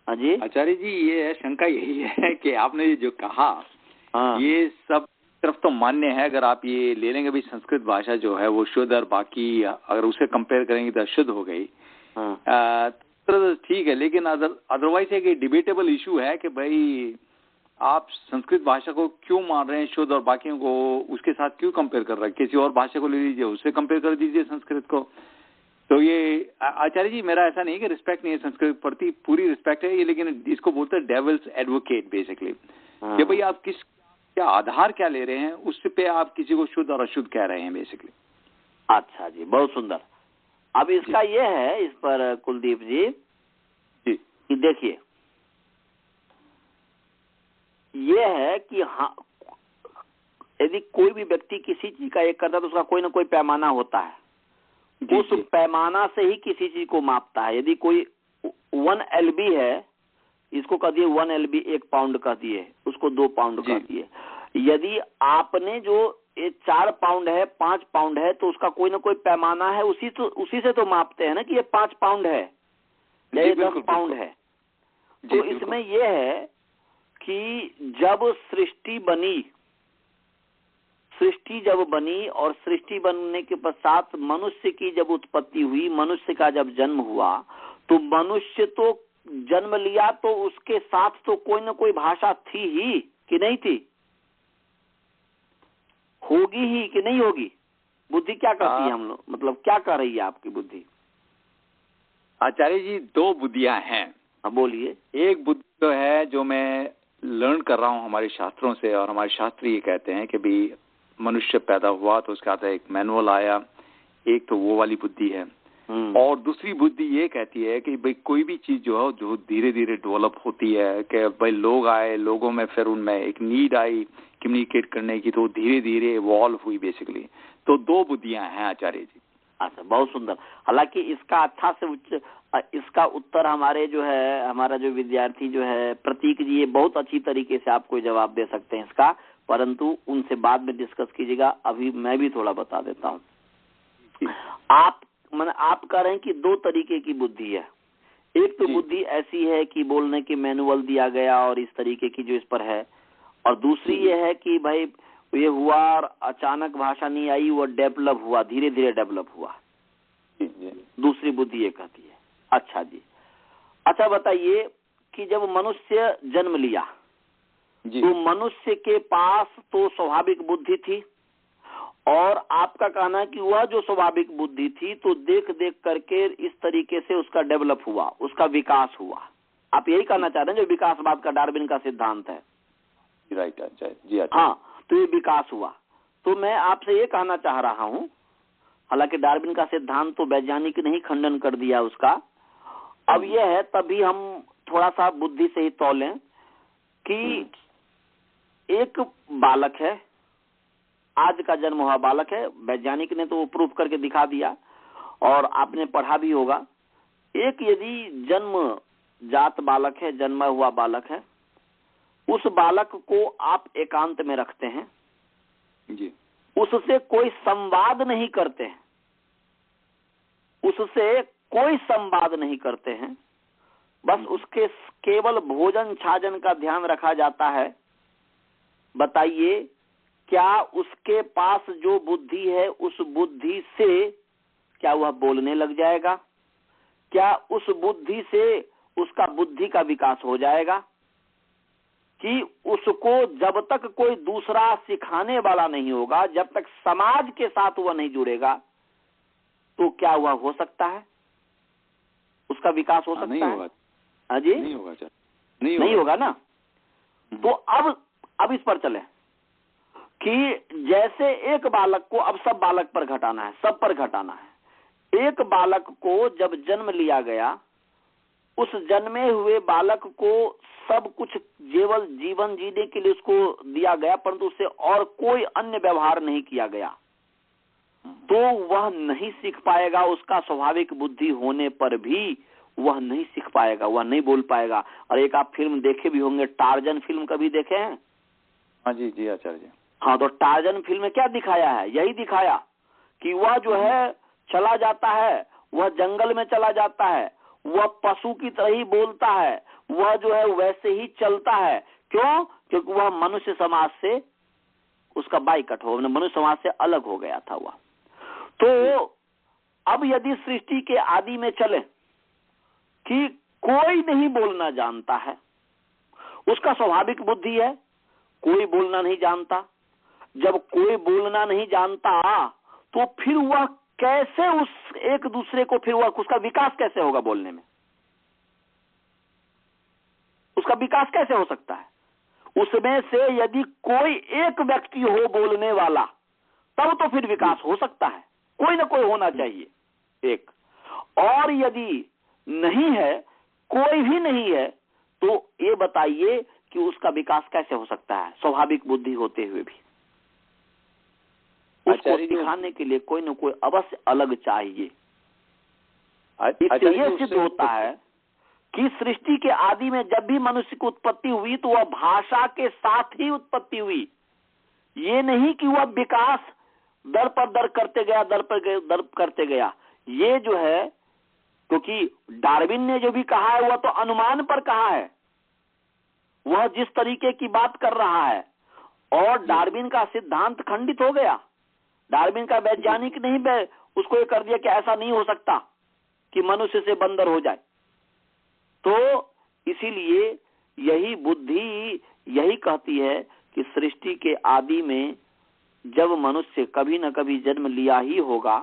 Speaker 1: जी
Speaker 4: आचार्य जी, ये शंका यही है कि आपने ये जो कहा ये सब तरफ तो मान्य है। अगर आप ये ले लेंगे भी संस्कृत भाषा जो है वो शुद्ध और बाकी अगर उसे कंपेयर करेंगे तो अशुद्ध हो गई, तो ठीक है। लेकिन अदरवाइज एक डिबेटेबल इशू है कि भाई आप संस्कृत भाषा को क्यों मान रहे हैं शुद्ध और बाकियों को उसके साथ क्यों कंपेयर कर रहे हैं? किसी और भाषा को ले लीजिए, उससे कंपेयर कर दीजिए संस्कृत को। तो ये आचार्य जी, मेरा ऐसा नहीं कि रिस्पेक्ट नहीं है संस्कृत प्रति, पूरी रिस्पेक्ट है ये, लेकिन इसको बोलते हैं डेविल्स एडवोकेट बेसिकली, कि भाई आप क्या आधार क्या ले रहे हैं, उस पे आप किसी को शुद्ध और अशुद्ध कह रहे हैं बेसिकली।
Speaker 1: अच्छा जी, बहुत सुंदर। अब इसका ये है इस पर कुलदीप जी कि देखिए ये है कि हाँ, यदि कोई भी व्यक्ति किसी चीज का एक करता है तो उसका कोई ना कोई पैमाना होता है, उस पैमाना से ही किसी चीज को मापता है। यदि कोई 1 LB है, इसको कह दिए 1 LB 1 पाउंड कह दिए, उसको 2 पाउंड कह दिए। यदि आपने जो 4 पाउंड है 5 पाउंड है तो उसका कोई ना कोई पैमाना है, उसी से तो मापते हैं ना कि ये 5 पाउंड है या ये 10 पाउंड है। तो इसमें यह है कि जब सृष्टि जब बनी और सृष्टि बनने के पश्चात मनुष्य की जब उत्पत्ति हुई, मनुष्य का जब जन्म हुआ, तो मनुष्य तो जन्म लिया तो उसके साथ तो कोई ना कोई भाषा थी ही कि नहीं थी, होगी ही कि नहीं होगी? बुद्धि क्या कहती है हम लोग, मतलब क्या कह रही है आपकी बुद्धि?
Speaker 4: आचार्य जी, 2 बुद्धियां हैं।
Speaker 1: बोलिए।
Speaker 4: एक बुद्धि जो है जो मैं लर्न कर रहा हूं हमारे शास्त्रों से, और हमारे शास्त्र ये कहते हैं कि भी मनुष्य पैदा हुआ तो उसके आता एक मैनुअल आया, एक तो वो वाली बुद्धि है। और दूसरी बुद्धि ये कहती है कि भाई कोई भी चीज जो है जो धीरे धीरे डेवलप होती है, कि भाई लोग आए, लोगों में फिर उनमें एक नीड आई कम्युनिकेट करने की, तो धीरे धीरे इवॉल्व हुई बेसिकली। तो दो बुद्धियां हैं आचार्य जी।
Speaker 1: अच्छा, बहुत सुंदर। हालांकि इसका अच्छा से इसका उत्तर हमारे जो है, हमारा जो विद्यार्थी जो है प्रतीक जी, ये बहुत अच्छी तरीके से आपको जवाब दे सकते हैं इसका, परंतु उनसे बाद में डिस्कस कीजिएगा। अभी मैं भी थोड़ा बता देता हूँ। आप कह रहे हैं कि दो तरीके की बुद्धि है। एक तो बुद्धि ऐसी है कि बोलने की मैनुअल दिया गया और इस तरीके की जो इस पर है, और दूसरी ये है कि भाई ये हुआ और अचानक भाषा नहीं आई, वो डेवलप हुआ, धीरे धीरे डेवलप हुआ। दूसरी बुद्धि ये कहती है। अच्छा जी, अच्छा बताइए कि जब मनुष्य जन्म लिया तो मनुष्य के पास तो स्वाभाविक बुद्धि थी, और आपका कहना है कि वह जो स्वाभाविक बुद्धि थी तो देख देख करके इस तरीके से उसका डेवलप हुआ, उसका विकास हुआ। आप यही कहना चाह रहे हैं जो विकासवाद का डार्विन का सिद्धांत है?
Speaker 4: राइट जी।
Speaker 1: हाँ, तो ये विकास हुआ। तो मैं आपसे ये कहना चाह रहा हूँ, हालांकि डार्विन का सिद्धांत तो वैज्ञानिक ने ही खंडन कर दिया उसका। अब यह है, तभी हम थोड़ा सा बुद्धि से ही तौलें कि एक बालक है, आज का जन्म हुआ बालक है, वैज्ञानिक ने तो वो प्रूफ करके दिखा दिया और आपने पढ़ा भी होगा। एक यदि जन्म जात बालक है, जन्मा हुआ बालक है, उस बालक को आप एकांत में रखते हैं
Speaker 4: जी,
Speaker 1: उससे कोई संवाद नहीं करते हैं, उससे कोई संवाद नहीं करते हैं, बस उसके केवल भोजन छाजन का ध्यान रखा जाता है। बताइए, क्या उसके पास जो बुद्धि है उस बुद्धि से क्या वह बोलने लग जाएगा? क्या उस बुद्धि से उसका बुद्धि का विकास हो जाएगा? कि उसको जब तक कोई दूसरा सिखाने वाला नहीं होगा, जब तक समाज के साथ वह नहीं जुड़ेगा, तो क्या वह हो सकता है? उसका विकास हो सकता है? हाँ जी, नहीं होगा ना। तो अब इस पर चले कि जैसे एक बालक को, अब सब बालक पर घटाना है, सब पर घटाना है। एक बालक को जब जन्म लिया गया, उस जन्मे हुए बालक को सब कुछ केवल जीवन जीने के लिए उसको दिया गया, परंतु उससे और कोई अन्य व्यवहार नहीं किया गया, तो वह नहीं सीख पाएगा। उसका स्वाभाविक बुद्धि होने पर भी वह नहीं सीख पाएगा, वह नहीं बोल पाएगा। और एक आप फिल्म देखे भी होंगे, टार्जन फिल्म कभी देखे हैं?
Speaker 4: हाँ जी आचार्य जी।
Speaker 1: हाँ, तो टार्जन फिल्म में क्या दिखाया है? यही दिखाया कि वह जो है चला जाता है, वह जंगल में चला जाता है, वह पशु की तरह ही बोलता है, वह जो है वैसे ही चलता है। क्यों? क्योंकि वह मनुष्य समाज से उसका बाइकट हो, मनुष्य समाज से अलग हो गया था वह। तो अब यदि सृष्टि के आदि में चले कि कोई नहीं बोलना जानता है, उसका स्वाभाविक बुद्धि है, कोई बोलना नहीं जानता। जब कोई बोलना नहीं जानता तो फिर वह कैसे उस एक दूसरे को, फिर वह उसका विकास कैसे होगा? बोलने में उसका विकास कैसे हो सकता है? उसमें से यदि कोई एक व्यक्ति हो बोलने वाला, तब तो फिर विकास हो सकता है। कोई ना कोई होना चाहिए एक। और यदि नहीं है, कोई भी नहीं है, तो ये बताइए कि उसका विकास कैसे हो सकता है स्वाभाविक बुद्धि होते हुए भी? उसको सिखाने के लिए कोई न कोई अवश्य अलग चाहिए। इससे यह सिद्ध होता है कि सृष्टि के आदि में जब भी मनुष्य की उत्पत्ति हुई तो वह भाषा के साथ ही उत्पत्ति हुई। ये नहीं कि वह विकास दर पर दर करते गया, दर पर दर करते गया। ये जो है, क्योंकि डार्विन ने जो भी कहा है वह तो अनुमान पर कहा है, वह जिस तरीके की बात कर रहा है, और डार्विन का सिद्धांत खंडित हो गया। डार्विन का वैज्ञानिक नहीं उसको ये कर दिया कि ऐसा नहीं हो सकता कि मनुष्य से बंदर हो जाए। तो इसीलिए यही बुद्धि यही कहती है कि सृष्टि के आदि में जब मनुष्य कभी न कभी जन्म लिया ही होगा,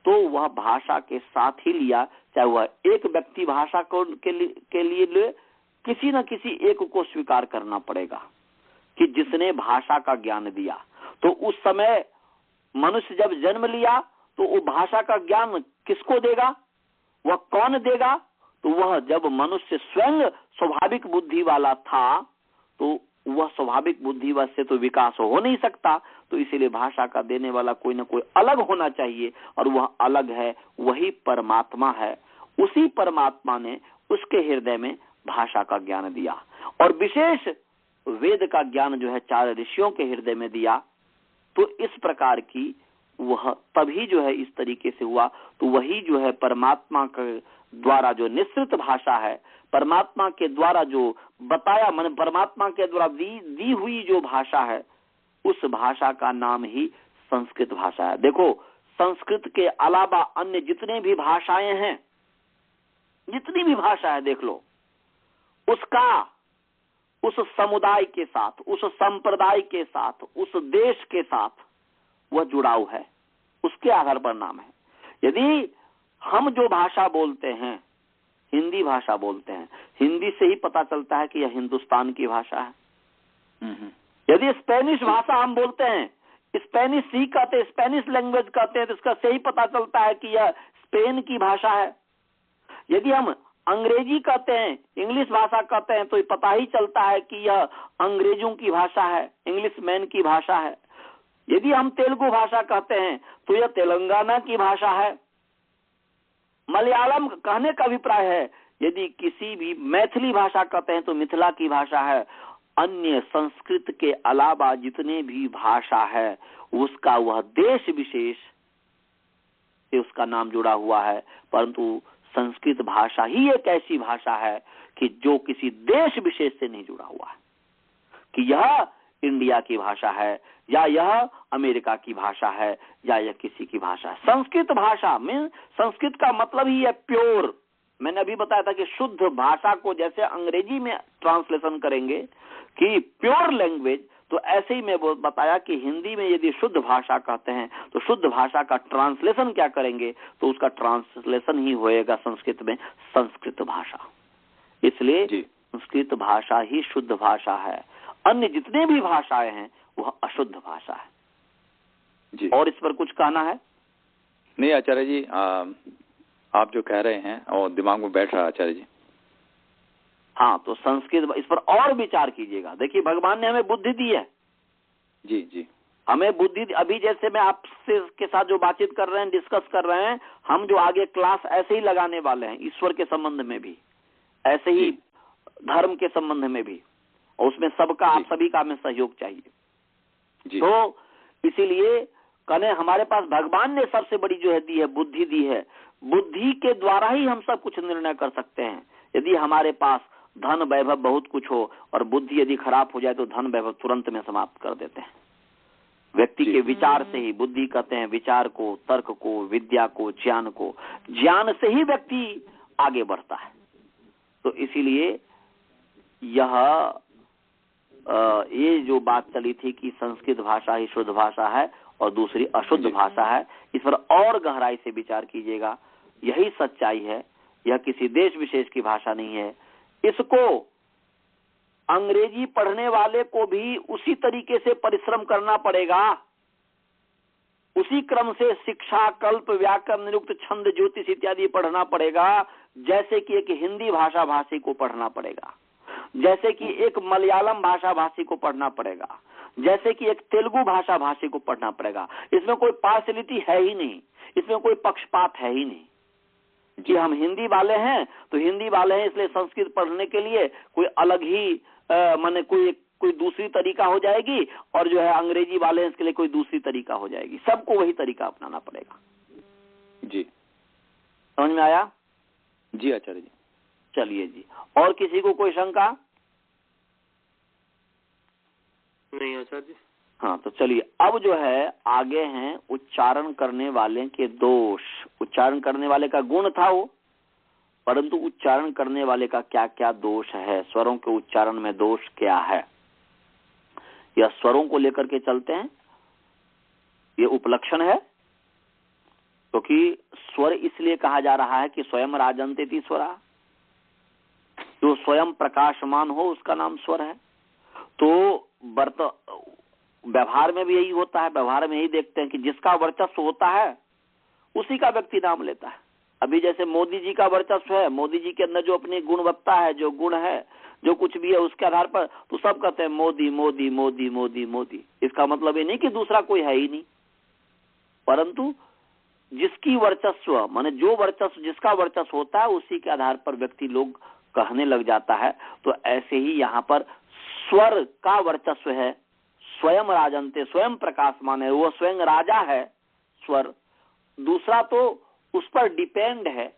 Speaker 1: तो वह भाषा के साथ ही लिया, चाहे वह एक व्यक्ति भाषा को के लिए ले, किसी न किसी एक को स्वीकार करना पड़ेगा कि जिसने भाषा का ज्ञान दिया। तो उस समय मनुष्य जब जन्म लिया तो वो भाषा का ज्ञान किसको देगा, वह कौन देगा? तो वह जब मनुष्य स्वयं स्वाभाविक बुद्धि वाला था तो वह स्वाभाविक बुद्धि से तो विकास हो नहीं सकता, तो इसीलिए भाषा का देने वाला कोई ना कोई अलग होना चाहिए, और वह अलग है, वही परमात्मा है। उसी परमात्मा ने उसके हृदय में भाषा का ज्ञान दिया, और विशेष वेद का ज्ञान जो है 4 ऋषियों के हृदय में दिया। तो इस प्रकार की वह तभी जो है इस तरीके से हुआ। तो वही जो है परमात्मा के द्वारा जो निश्चित भाषा है, परमात्मा के द्वारा जो बताया, मन परमात्मा के द्वारा दी हुई जो भाषा है, उस भाषा का नाम ही संस्कृत भाषा है। देखो, संस्कृत के अलावा अन्य जितने भी भाषाएं हैं, जितनी भी भाषा है देख लो, उसका उस समुदाय के साथ, उस संप्रदाय के साथ, उस देश के साथ वह जुड़ाव है, उसके आधार पर नाम है। यदि हम जो भाषा बोलते हैं, हिंदी भाषा बोलते हैं, हिंदी से ही पता चलता है कि यह हिंदुस्तान की भाषा है। यदि स्पेनिश भाषा हम बोलते हैं, स्पेनिश सीख कहते हैं, स्पेनिश लैंग्वेज कहते हैं, तो इसका से ही पता चलता है कि यह स्पेन की भाषा है। यदि हम अंग्रेजी कहते हैं, इंग्लिश भाषा कहते हैं, तो पता ही चलता है कि यह अंग्रेजों की भाषा है, इंग्लिश मैन की भाषा है। यदि हम तेलुगु भाषा कहते हैं तो यह तेलंगाना की भाषा है। मलयालम कहने का अभिप्राय है, यदि किसी भी मैथिली भाषा कहते हैं तो मिथिला की भाषा है। अन्य संस्कृत के अलावा जितने भी भाषा है उसका वह देश विशेष से उसका नाम जुड़ा हुआ है, परंतु संस्कृत भाषा ही एक ऐसी भाषा है कि जो किसी देश विशेष से नहीं जुड़ा हुआ है कि यह इंडिया की भाषा है या यह अमेरिका की भाषा है या यह किसी की भाषा है। संस्कृत भाषा में, संस्कृत का मतलब ही है प्योर। मैंने अभी बताया था कि शुद्ध भाषा को जैसे अंग्रेजी में ट्रांसलेशन करेंगे कि प्योर लैंग्वेज, तो ऐसे ही मैं बताया कि हिंदी में यदि शुद्ध भाषा कहते हैं तो शुद्ध भाषा का ट्रांसलेशन क्या करेंगे, तो उसका ट्रांसलेशन ही होएगा संस्कृत में संस्कृत भाषा। इसलिए संस्कृत भाषा ही शुद्ध भाषा है, अन्य जितने भी भाषाएं हैं वह अशुद्ध भाषा है जी। और इस पर कुछ कहना है?
Speaker 4: नहीं आचार्य जी, आप जो कह रहे हैं और दिमाग में बैठ रहा है आचार्य जी।
Speaker 1: हाँ, तो संस्कृत, इस पर और विचार कीजिएगा। देखिए, भगवान ने हमें बुद्धि दी है
Speaker 4: जी जी,
Speaker 1: हमें बुद्धि। अभी जैसे मैं आपसे के साथ जो बातचीत कर रहे हैं, डिस्कस कर रहे हैं, हम जो आगे क्लास ऐसे ही लगाने वाले हैं, ईश्वर के संबंध में भी, ऐसे ही धर्म के संबंध में भी, और उसमें सबका, आप सभी का हमें सहयोग चाहिए जी। तो इसीलिए कहने हमारे पास भगवान ने सबसे बड़ी जो है दी है, बुद्धि दी है। बुद्धि के द्वारा ही हम सब कुछ निर्णय कर सकते हैं। यदि हमारे पास धन वैभव बहुत कुछ हो और बुद्धि यदि खराब हो जाए तो धन वैभव तुरंत में समाप्त कर देते हैं। व्यक्ति के विचार से ही, बुद्धि कहते हैं विचार को, तर्क को, विद्या को, ज्ञान को, ज्ञान से ही व्यक्ति आगे बढ़ता है। तो इसीलिए ये जो बात चली थी कि संस्कृत भाषा ही शुद्ध भाषा है और दूसरी अशुद्ध भाषा है, इस पर और गहराई से विचार कीजिएगा। यही सच्चाई है, यह किसी देश विशेष की भाषा नहीं है। इसको अंग्रेजी पढ़ने वाले को भी उसी तरीके से परिश्रम करना पड़ेगा, उसी क्रम से शिक्षा, कल्प, व्याकरण, निरुक्त, छंद, ज्योतिष इत्यादि पढ़ना पड़ेगा, जैसे कि एक हिंदी भाषा भाषी को पढ़ना पड़ेगा, जैसे कि एक मलयालम भाषा भाषी को पढ़ना पड़ेगा, जैसे कि एक तेलुगु भाषा भाषी को पढ़ना पड़ेगा। इसमें कोई पार्शियलिटी है ही नहीं, इसमें कोई पक्षपात है ही नहीं कि हम हिंदी वाले हैं तो हिंदी वाले हैं इसलिए संस्कृत पढ़ने के लिए कोई अलग ही माने कोई दूसरी तरीका हो जाएगी, और जो है अंग्रेजी वाले हैं इसके लिए कोई दूसरी तरीका हो जाएगी। सबको वही तरीका अपनाना पड़ेगा
Speaker 4: जी।
Speaker 1: समझ में आया?
Speaker 4: जी आचार्य जी।
Speaker 1: चलिए जी, और किसी को कोई शंका?
Speaker 2: नहीं आचार्य जी।
Speaker 1: हाँ, तो चलिए अब जो है आगे हैं उच्चारण करने वाले के दोष। उच्चारण करने वाले का गुण था वो, परंतु उच्चारण करने वाले का क्या क्या दोष है, स्वरों के उच्चारण में दोष क्या है, यह स्वरों को लेकर के चलते हैं। ये उपलक्षण है, क्योंकि स्वर इसलिए कहा जा रहा है कि स्वयं राजन्ते स्वरा, जो स्वयं प्रकाशमान हो उसका नाम स्वर है। तो व्यवहार में भी यही होता है। व्यवहार में यही देखते हैं कि जिसका वर्चस्व होता है उसी का व्यक्ति नाम लेता है। अभी जैसे मोदी जी का वर्चस्व है, मोदी जी के अंदर जो अपनी गुणवत्ता है, जो गुण है, जो कुछ भी है, उसके आधार पर तो सब कहते हैं मोदी मोदी मोदी मोदी मोदी। इसका मतलब ये नहीं कि दूसरा कोई है ही नहीं, परंतु जिसकी वर्चस्व माने जो वर्चस्व जिसका वर्चस्व होता है उसी के आधार पर व्यक्ति लोग कहने लग जाता है। तो ऐसे ही यहाँ पर स्वर का वर्चस्व है। स्वयं राजन्ते, स्वयं प्रकाशमान है, वो स्वयं राजा है स्वर। दूसरा तो उस पर डिपेंड है,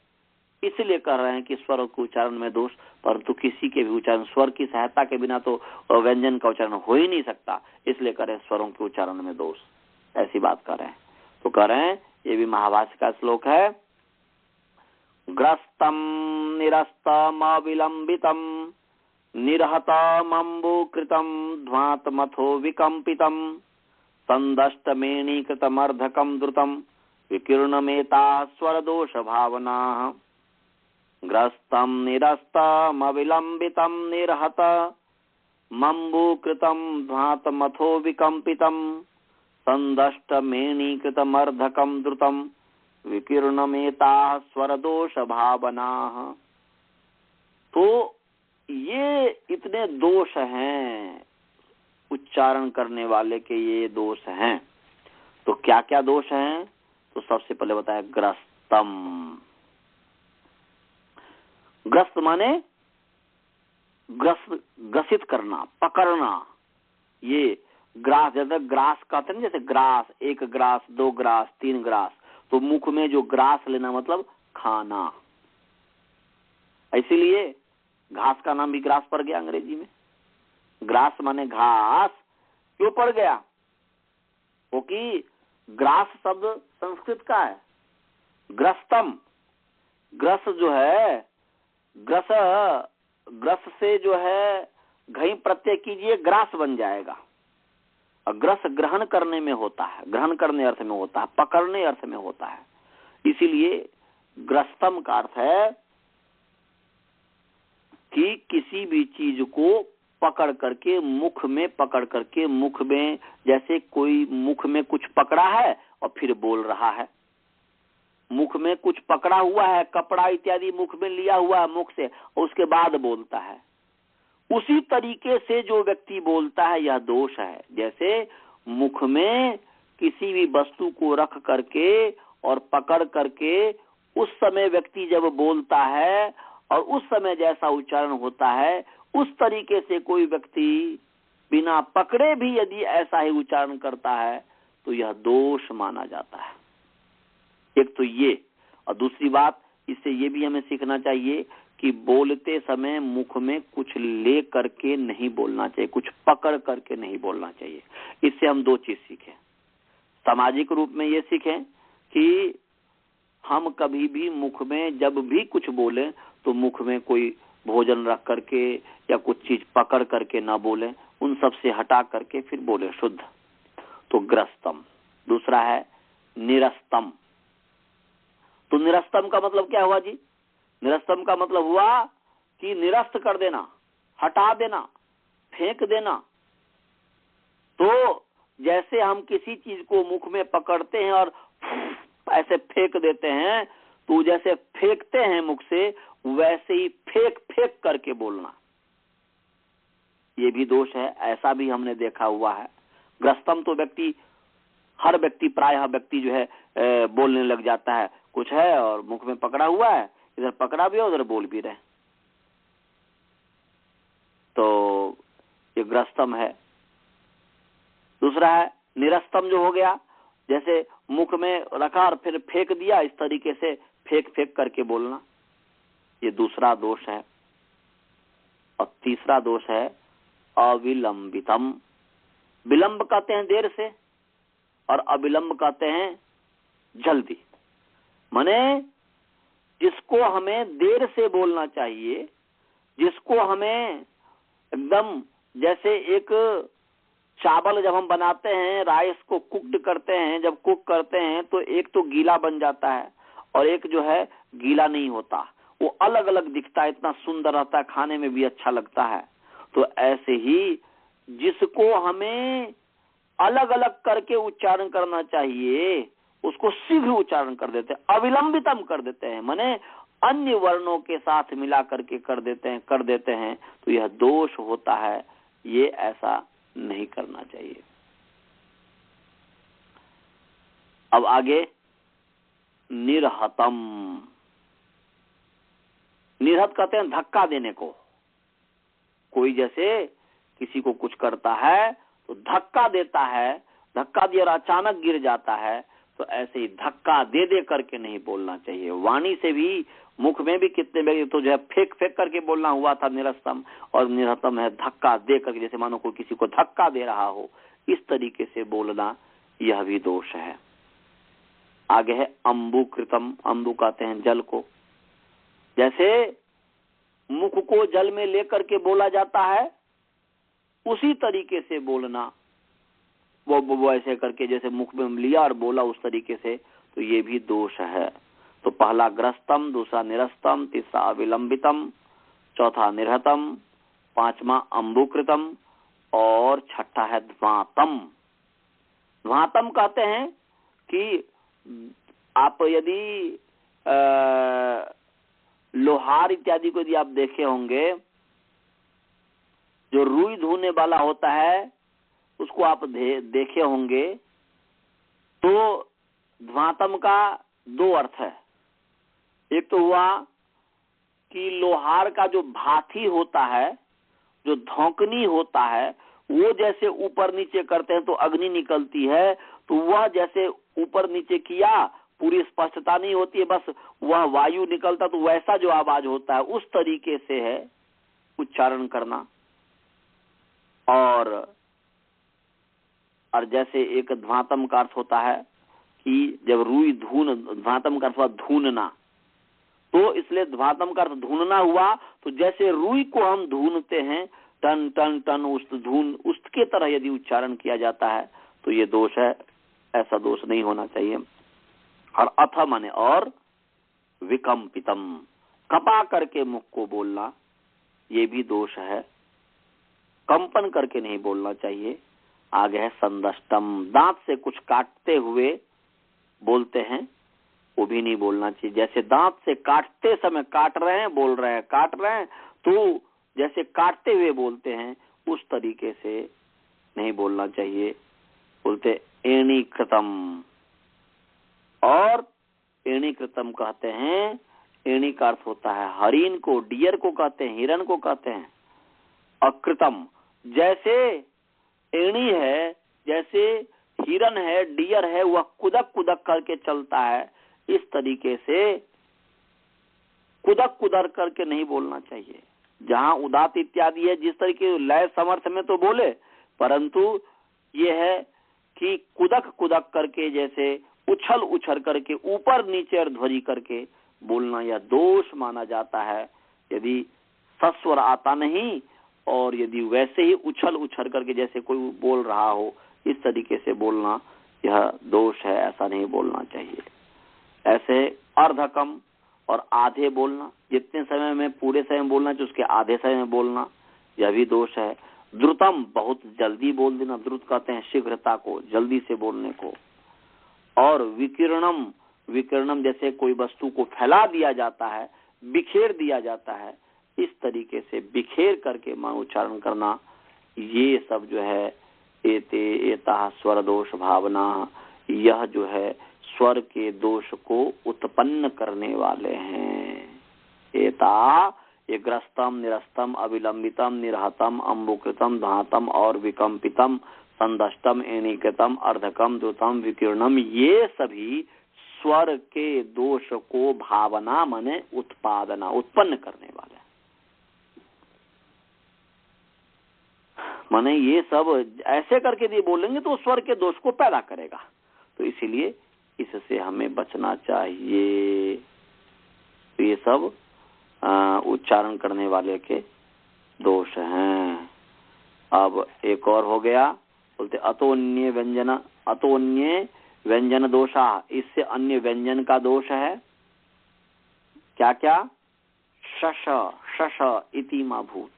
Speaker 1: इसलिए कह रहे हैं कि स्वर के उच्चारण में दोष। परंतु किसी के भी उच्चारण, स्वर की सहायता के बिना तो व्यंजन का उच्चारण हो ही नहीं सकता, इसलिए कह रहे हैं स्वरों के उच्चारण में दोष। ऐसी बात कर रहे हैं। तो कह रहे हैं ये भी महाभाष्य का श्लोक है। ग्रस्तम निरस्तम अविलंबितम निर्हतम अम्बुकृतम ध्वातमथो विकम्पितम संदष्टमेणीकृतमर्धकम द्रुतम विकीर्णमेता स्वरदोष भावना। ग्रस्तम निरस्तम अविलंबितम निर्हत मम्बुकृतम ध्वातमथो विकम्पितम संदष्टमेणीकृतमर्धकम द्रुतम विकीर्णमेता स्वरदोष भावना। तो ये इतने दोष हैं उच्चारण करने वाले के, ये दोष हैं। तो क्या क्या दोष हैं? तो सबसे पहले बताया ग्रस्तम। ग्रस्त माने ग्रसित करना, पकड़ना। ये ग्रास, जैसे ग्रास कहते हैं, जैसे ग्रास, एक ग्रास, दो ग्रास, तीन ग्रास, तो मुख में जो ग्रास लेना मतलब खाना। इसीलिए घास का नाम भी ग्रास पड़ गया अंग्रेजी में। ग्रास माने घास क्यों पड़ गया? क्योंकि ग्रास शब्द संस्कृत का है। ग्रस्तम, ग्रस जो है, ग्रस से जो है घई प्रत्यय कीजिए, ग्रास बन जाएगा। ग्रस ग्रहण करने में होता है, ग्रहण करने अर्थ में होता है, पकड़ने अर्थ में होता है। इसीलिए ग्रस्तम का अर्थ है कि किसी भी चीज को पकड़ करके, मुख में पकड़ करके, मुख में जैसे कोई मुख में कुछ पकड़ा है और फिर बोल रहा है। मुख में कुछ पकड़ा हुआ है, कपड़ा इत्यादि मुख में लिया हुआ है मुख से, और उसके बाद बोलता है। उसी तरीके से जो व्यक्ति बोलता है यह दोष है। जैसे मुख में किसी भी वस्तु को रख करके और पकड़ करके उस समय व्यक्ति जब बोलता है और उस समय जैसा उच्चारण होता है, उस तरीके से कोई व्यक्ति बिना पकड़े भी यदि ऐसा ही उच्चारण करता है तो यह दोष माना जाता है। एक तो ये, और दूसरी बात इससे ये भी हमें सीखना चाहिए कि बोलते समय मुख में कुछ ले करके नहीं बोलना चाहिए, कुछ पकड़ करके नहीं बोलना चाहिए। इससे हम दो चीज सीखें। सामाजिक रूप में ये सीखें कि हम कभी भी मुख में जब भी कुछ बोले तो मुख में कोई भोजन रख करके या कुछ चीज पकड़ करके ना बोले, उन सब से हटा करके फिर बोले शुद्ध। तो ग्रस्तम। दूसरा है निरस्तम। तो निरस्तम का मतलब क्या हुआ जी? निरस्तम का मतलब हुआ कि निरस्त कर देना, हटा देना, फेंक देना। तो जैसे हम किसी चीज को मुख में पकड़ते हैं और ऐसे फेंक देते हैं, तो जैसे फेंकते हैं मुख से, वैसे ही फेंक फेंक करके बोलना, ये भी दोष है। ऐसा भी हमने देखा हुआ है। ग्रस्तम तो व्यक्ति, हर व्यक्ति, प्रायः व्यक्ति जो है बोलने लग जाता है। कुछ है और मुख में पकड़ा हुआ है, इधर पकड़ा भी है उधर बोल भी रहे, तो ये ग्रस्तम है। दूसरा है निरस्तम जो हो गया, जैसे मुख में रखा और फिर फेंक दिया, इस तरीके से फेंक फेंक करके बोलना, ये दूसरा दोष है। और तीसरा दोष है अविलंबितम। विलंब कहते हैं देर से, और अविलंब कहते हैं जल्दी। माने जिसको हमें देर से बोलना चाहिए, जिसको हमें एकदम, जैसे एक चावल जब हम बनाते हैं, राइस को कुक्ड करते हैं, जब कुक करते हैं तो एक तो गीला बन जाता है और एक जो है गीला नहीं होता, वो अलग अलग दिखता है, इतना सुंदर रहता है, खाने में भी अच्छा लगता है। तो ऐसे ही जिसको हमें अलग अलग करके उच्चारण करना चाहिए, उसको शीघ्र उच्चारण कर देते हैं, अविलंबितम कर देते हैं, माने अन्य वर्णों के साथ मिला करके कर देते हैं, तो यह दोष होता है। ये ऐसा नहीं करना चाहिए। अब आगे निर्हतम। निर्हत कहते हैं धक्का देने को। कोई जैसे किसी को कुछ करता है तो धक्का देता है, धक्का दिया और अचानक गिर जाता है, तो ऐसे ही धक्का दे दे करके नहीं बोलना चाहिए। वाणी से भी, मुख में भी कितने व्यक्ति तो जो है फेंक फेंक करके बोलना हुआ था निरस्तम, और निर्हतम है धक्का दे करके, जैसे मानो कोई किसी को धक्का दे रहा हो, इस तरीके से बोलना, यह भी दोष है। आगे है अम्बुकृतम। अम्बु कहते हैं जल को। जैसे मुख को जल में लेकर के बोला जाता है, उसी तरीके से बोलना, वो ऐसे करके जैसे मुख में लिया और बोला उस तरीके से, तो ये भी दोष है। तो पहला ग्रस्तम, दूसरा निरस्तम, तीसरा अविलंबितम, चौथा निर्हतम, पांचवा अम्बुकृतम और छठा है ध्वातम। ध्वातम कहते हैं कि आप यदि लोहार इत्यादि को यदि आप देखे होंगे, जो रुई धोने वाला होता है उसको आप देखे होंगे, तो ध्वातम का दो अर्थ है। एक तो हुआ कि लोहार का जो भाथी होता है, जो धौंकनी होता है, वो जैसे ऊपर नीचे करते हैं तो अग्नि निकलती है, तो वह जैसे ऊपर नीचे किया, पूरी स्पष्टता नहीं होती है, बस वह वायु निकलता, तो वैसा जो आवाज होता है उस तरीके से है उच्चारण करना। और जैसे एक ध्वातम का अर्थ होता है कि जब रुई धून, ध्वातम का अर्थ धूनना, तो इसलिए ध्वातम का अर्थ धूनना हुआ, तो जैसे रुई को हम धूनते हैं, टन टन टन उसके तरह यदि उच्चारण किया जाता है तो ये दोष है। ऐसा दोष नहीं होना चाहिए। और अथ माने और, विकम्पितम, कपा करके मुख को बोलना, ये भी दोष है। कंपन करके नहीं बोलना चाहिए। आगे है संदष्टम, दांत से कुछ काटते हुए बोलते हैं, वो भी नहीं बोलना चाहिए। जैसे दांत से काटते समय काट रहे हैं, बोल रहे हैं, काट रहे हैं, तो जैसे काटते हुए बोलते हैं उस तरीके से नहीं बोलना चाहिए। बोलते एणीकृतम। और एणीकृतम कहते हैं, एणी का अर्थ होता है हरिण को, डियर को कहते हैं, हिरण को कहते हैं। अकृतम, जैसे एणी है, जैसे हिरण है, डियर है, वह कुदक कुदक करके चलता है, इस तरीके से कुदक कुदक करके नहीं बोलना चाहिए। जहां उदात इत्यादि है, जिस तरीके लय समर्थ में तो बोले, परंतु ये है कि कुदक कुदक करके, जैसे उछल उछल करके, ऊपर नीचे और ध्वनि करके बोलना, यह दोष माना जाता है। यदि सस्वर आता नहीं और यदि वैसे ही उछल उछल करके जैसे कोई बोल रहा हो, इस तरीके से बोलना, यह दोष है, ऐसा नहीं बोलना चाहिए। ऐसे अर्धकम और आधे बोलना, जितने समय में पूरे समय बोलना चाहिए उसके आधे समय में बोलना, यह भी दोष है। द्रुतम, बहुत जल्दी बोल देना, द्रुत कहते हैं शीघ्रता को, जल्दी से बोलने को। और विकीर्णम, विकीर्णम जैसे कोई वस्तु को फैला दिया जाता है, बिखेर दिया जाता है, इस तरीके से बिखेर करके उच्चारण करना, ये सब जो है एता स्वर दोष भावना, यह जो है स्वर के दोष को उत्पन्न करने वाले हैं। एता, ये ग्रस्तम, निरस्तम, अविलंबितम, निर्हतम, अम्बुकृतम, धातम और विकम्पितम, संदष्टम, एणीकृतम, अर्धकम, द्रुतम, विकीर्णम, ये सभी स्वर के दोष को भावना माने उत्पादना, उत्पन्न करने वाले, माने ये सब ऐसे करके यदि बोलेंगे तो स्वर के दोष को पैदा करेगा। तो इसीलिए इससे हमें बचना चाहिए। तो ये सब उच्चारण करने वाले के दोष हैं। अब एक और हो गया, बोलते अतोन्य व्यंजन, अतोन्य व्यंजन दोषा, इससे अन्य व्यंजन का दोष है। क्या क्या? शश, शश इति मा भूत,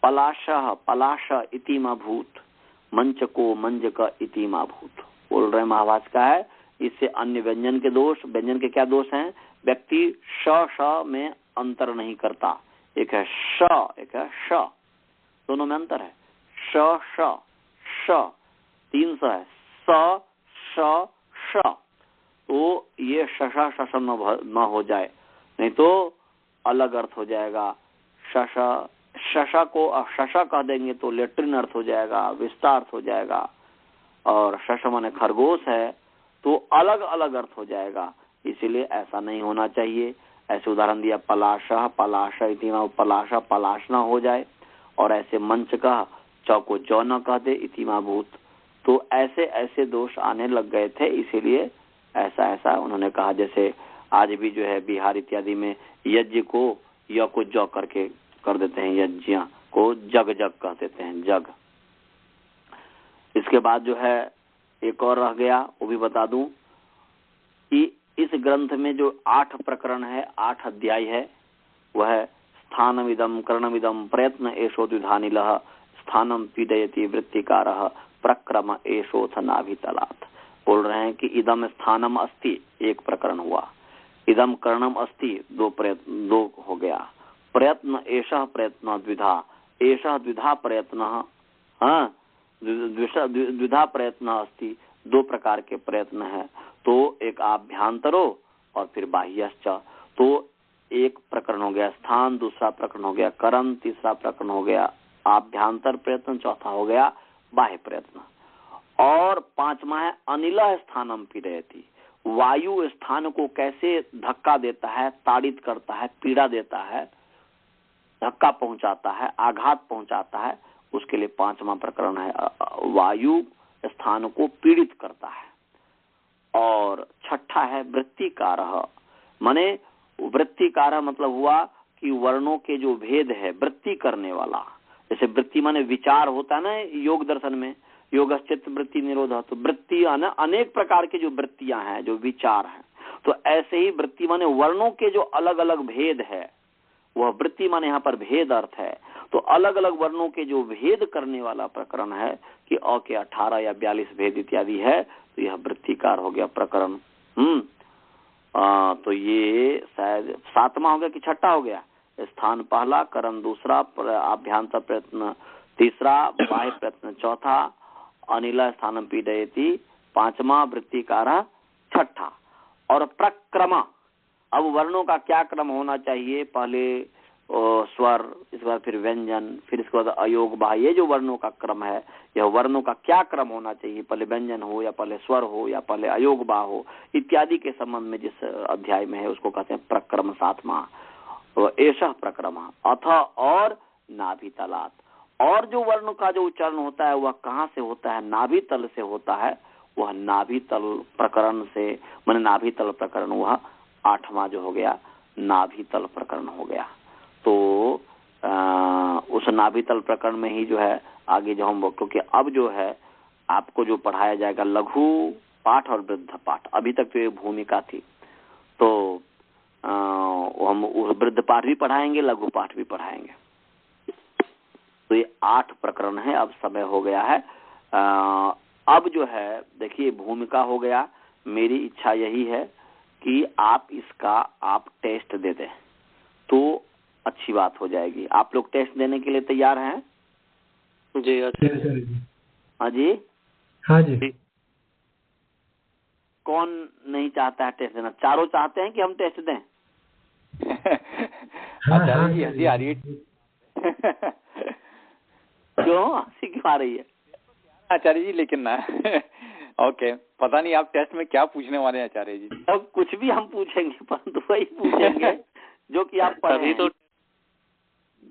Speaker 1: पलाश, पलाश इति मा भूत, मंच को मंज का इतिमा भूत। बोल रहे महाभाष्य का है, इससे अन्य व्यंजन के दोष, व्यंजन के क्या दोष हैं? व्यक्ति श श में अंतर नहीं करता, एक है श, एक है श, दोनों में अंतर है। श श श 3 स है, स श श, तो ये शशा शश न हो जाए, नहीं तो अलग अर्थ हो जाएगा। शशा शशा को शशा कह देंगे तो लेट्रिन अर्थ हो जाएगा, विस्तार अर्थ हो जाएगा, और शश माने खरगोश है तो अलग अलग अर्थ हो जाएगा। इसीलिए ऐसा नहीं होना चाहिए। ऐसे उदाहरण दिया पलाशा पलाशा इतिमा, पलाशा पलाश न हो जाए, और ऐसे मंच का चौ को जौ न कह दे इतिमा भूत। तो ऐसे ऐसे दोष आने लग गए थे, इसीलिए ऐसा ऐसा उन्होंने कहा। जैसे आज भी जो है बिहार इत्यादि में यज्ञ को य को ज करके कर देते हैं, यज्ञ को जग जग कह देते हैं, जग। इसके बाद जो है एक और रह गया, वो भी बता दूं कि इस ग्रंथ में जो 8 प्रकरण है, 8 अध्याय है, वह स्थानमिदम कर्णमिदम प्रयत्न एषो द्विधानिलः स्थानम पीडयति वृत्तिकारः प्रक्रम एषोथ नाभितलात्। बोल रहे हैं कि इदम स्थानम अस्ति, एक प्रकरण हुआ, इदम कर्णम अस्ति, 2 हो गया, प्रयत्न एषः प्रयत्न द्विधा, एषः द्विधा प्रयत्न, हाँ द्विधा प्रयत्न अस्ति, 2 प्रकार के प्रयत्न है। तो एक आभ्यंतरो और फिर बाह्यश्च, तो एक प्रकरण हो गया स्थान, दूसरा प्रकरण हो गया कर्म, तीसरा प्रकरण हो गया आभ्यंतर प्रयत्न, चौथा हो गया बाह्य प्रयत्न, और 5वां है अनिल स्थानम पीडयति, वायु स्थान को कैसे धक्का देता है, ताड़ित करता है, पीड़ा देता है, धक्का पहुंचाता है, आघात पहुंचाता है, उसके लिए 5वां प्रकरण है वायु स्थान को पीड़ित करता है। और 6ठा है वृत्तिकारः, माने वृत्तिकारः मतलब हुआ कि वर्णों के जो भेद है, वृत्ति करने वाला। जैसे वृत्ति माने विचार होता है ना योग दर्शन में, योगश्चित्त वृत्ति निरोध, तो वृत्ति अनेक प्रकार के जो वृत्तियां हैं, जो विचार हैं, तो ऐसे ही वृत्ति माने वर्णों के जो अलग अलग भेद है, वह वृत्ति माने यहाँ पर भेद अर्थ है। तो अलग अलग वर्णों के जो भेद करने वाला प्रकरण है कि अ के 18 या 42 भेद इत्यादि है, तो यह वृत्तिकार हो गया प्रकरण। तो ये शायद 7वां हो गया कि 6ठा हो गया? स्थान पहला, कर्म दूसरा, आभ्यंतर प्रयत्न तीसरा, बाह्य प्रयत्न चौथा, अनिल स्थानम पीडयति 5वां, वृत्तिकार 6ठा। और प्रक्रम, अब वर्णों का क्या क्रम होना चाहिए? पहले स्वर, इसके बाद फिर व्यंजन, फिर इसके बाद अयोग बाह्य, ये जो वर्णों का क्रम है, यह वर्णों का क्या क्रम होना चाहिए? पहले व्यंजन हो या पहले स्वर हो या पहले अयोग बाह्य हो, इत्यादि के संबंध में जिस अध्याय में है उसको कहते हैं प्रक्रम 7वां। तो एषः प्रक्रम अथ और नाभि तलात्। और जो वर्ण का जो उच्चारण होता है वह कहाँ से होता है? नाभि तल से होता है। वह नाभि तल प्रकरण से, माने नाभि तल प्रकरण, वह 8वां जो हो गया नाभि तल प्रकरण हो गया। तो उस नाभि तल प्रकरण में ही जो है आगे जो हम, क्योंकि अब जो है आपको जो पढ़ाया जाएगा लघु पाठ और वृद्ध पाठ, अभी तक तो ये भूमिका थी, तो हम वृद्ध पाठ भी पढ़ाएंगे, लघु पाठ भी पढ़ाएंगे। तो ये 8 प्रकरण है। अब समय हो गया है, अब जो है देखिए भूमिका हो गया। मेरी इच्छा यही है कि आप इसका आप टेस्ट दे दें तो अच्छी बात हो जाएगी। आप लोग टेस्ट देने के लिए तैयार हैं?
Speaker 2: जी
Speaker 1: हाँ जी,
Speaker 3: हाँ जी।
Speaker 1: कौन नहीं चाहता है टेस्ट देना? चारों चाहते हैं कि हम टेस्ट दें?
Speaker 4: आचार्य जी हंसी आ रही है।
Speaker 1: क्यों हंसी क्यों आ रही है
Speaker 4: आचार्य जी? लेकिन ना ओके, पता नहीं आप टेस्ट में क्या पूछने वाले हैं आचार्य जी।
Speaker 1: अब कुछ भी हम पूछेंगे, परंतु वही पूछेंगे जो कि आप पढ़े। तो